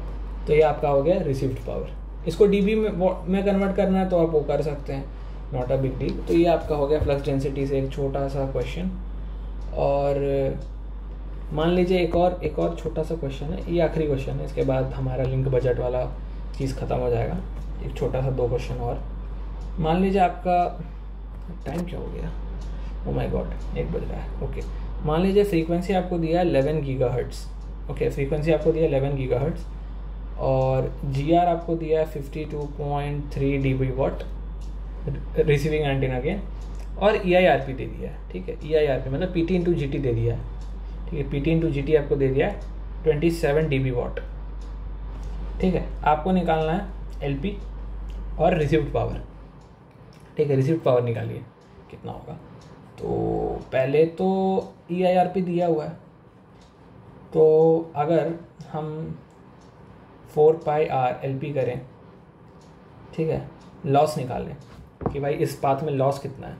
तो ये आपका हो गया रिसीव्ड पावर। इसको डीबी में कन्वर्ट करना है तो आप वो कर सकते हैं, नॉट अ बिग डील। तो ये आपका हो गया फ्लक्स डेंसिटी से एक छोटा सा क्वेश्चन। और मान लीजिए एक और छोटा सा क्वेश्चन है, ये आखिरी क्वेश्चन है, इसके बाद हमारा लिंक बजट वाला चीज़ ख़त्म हो जाएगा। एक छोटा सा 2 क्वेश्चन और। मान लीजिए आपका टाइम क्या हो गया, ओ माय गॉड 1 बज रहा है, ओके। मान लीजिए फ्रीक्वेंसी आपको दिया है 11 गीगाहर्ट्ज़, ओके, फ्रीक्वेंसी आपको दिया है 11 गीगाहर्ट्ज़ और जीआर आपको दिया है 52.3 dB वॉट रिसीविंग एंटीना के, और EIRP दे दिया है, ठीक है। EIRP मतलब PT इंटू GT दे दिया है, ठीक है। PT इंटू GT आपको दे दिया है 27 dB वॉट, ठीक है। आपको निकालना है LP और रिसीव्ड पावर, ठीक है। रिसीव्ड पावर निकालिए कितना होगा। तो पहले तो EIRP दिया हुआ है, तो अगर हम 4πr LP करें, ठीक है, लॉस निकालें कि भाई इस पाथ में लॉस कितना है,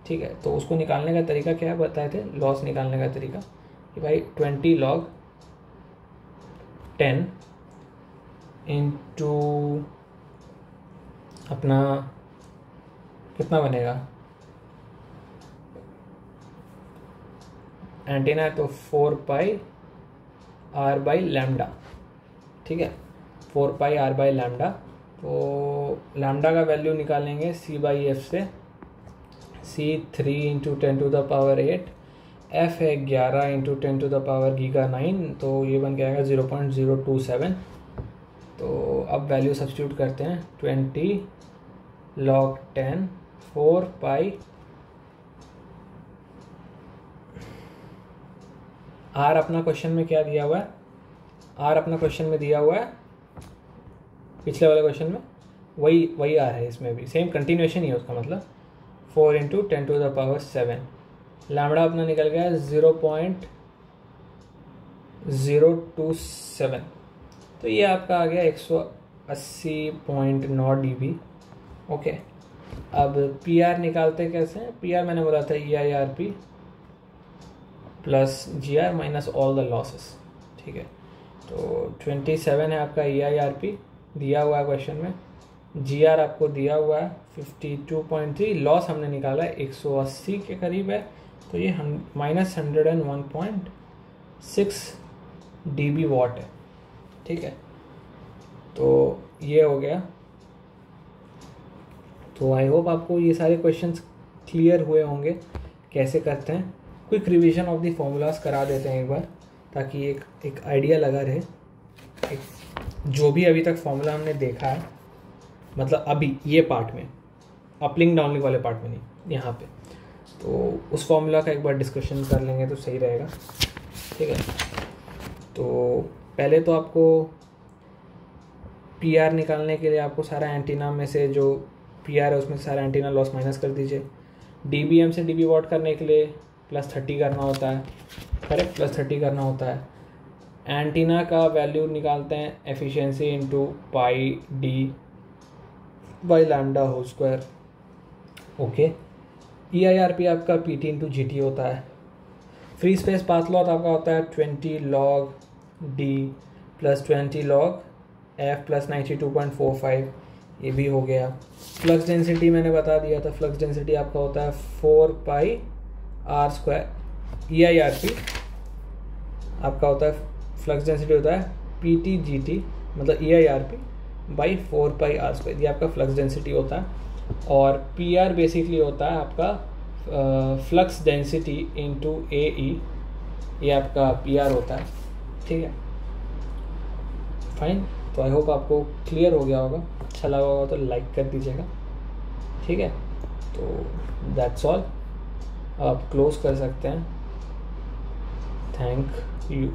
ठीक है। तो उसको निकालने का तरीका क्या बताए थे, लॉस निकालने का तरीका कि भाई 20 log 10 इंटू अपना कितना बनेगा, एंटीना है तो 4πr/λ, ठीक है, 4πr/λ। तो लैम्डा का वैल्यू निकालेंगे C/F से, C 3 इंटू 10⁸, F है 11 इंटू 10⁻⁹, तो ये बन के आएगा 0.027। तो अब वैल्यू सब्स्टिट्यूट करते हैं, 20 log 10 4π R अपना क्वेश्चन में क्या दिया हुआ है, R अपना क्वेश्चन में दिया हुआ है पिछले वाले क्वेश्चन में, वही R है, इसमें भी सेम कंटिन्यूएशन ही है उसका मतलब, 4 इंटू 10⁻⁷। लैम्बडा अपना निकल गया 0.027, तो ये आपका आ गया 180.9 dB, ओके। अब PR निकालते कैसे हैं, PR मैंने बोला था EIRP plus GR minus all the losses, ठीक है। तो 27 है आपका EIRP दिया हुआ है क्वेश्चन में, GR आपको दिया हुआ है 52.3, लॉस हमने निकाला है 180 के करीब है, तो ये -101.6 dB वॉट है, ठीक है। तो ये हो गया। तो आई होप आपको ये सारे क्वेश्चंस क्लियर हुए होंगे कैसे करते हैं। Quick revision of the formulas करा देते हैं एक बार, ताकि एक आइडिया लगा रहे। जो भी अभी तक फॉर्मूला हमने देखा है, मतलब अभी ये पार्ट में, अपलिंक डाउनलिंक वाले पार्ट में नहीं, यहाँ पे, तो उस फॉर्मूला का एक बार डिस्कशन कर लेंगे तो सही रहेगा, ठीक है। तो पहले तो आपको PR निकालने के लिए आपको सारा एंटीना में से जो PR है उसमें सारा एंटीना लॉस माइनस कर दीजिए। dBm से dB वॉट करने के लिए +30 करना होता है, करेक्ट, +30 करना होता है। एंटीना का वैल्यू निकालते हैं efficiency into πD/λ², okay. EIRP आपका PT इंटू GT होता है। फ्री स्पेस पाथ लॉस आपका होता है 20 log D plus 20 log F plus 92.45, ये भी हो गया। फ्लक्स डेंसिटी मैंने बता दिया था, फ्लक्स डेंसिटी आपका होता है 4πr²। EIRP आपका होता है, फ्लक्स डेंसिटी होता है PT/GT मतलब EIRP बाई 4πr², ये आपका फ्लक्स डेंसिटी होता है। और PR बेसिकली होता है आपका फ्लक्स डेंसिटी इंटू AE, ये आपका PR होता है, ठीक है, फाइन। तो आई होप आपको क्लियर हो गया होगा, अच्छा लगा होगा तो लाइक कर दीजिएगा, ठीक है। तो दैट्स ऑल, आप क्लोज कर सकते हैं, थैंक यू।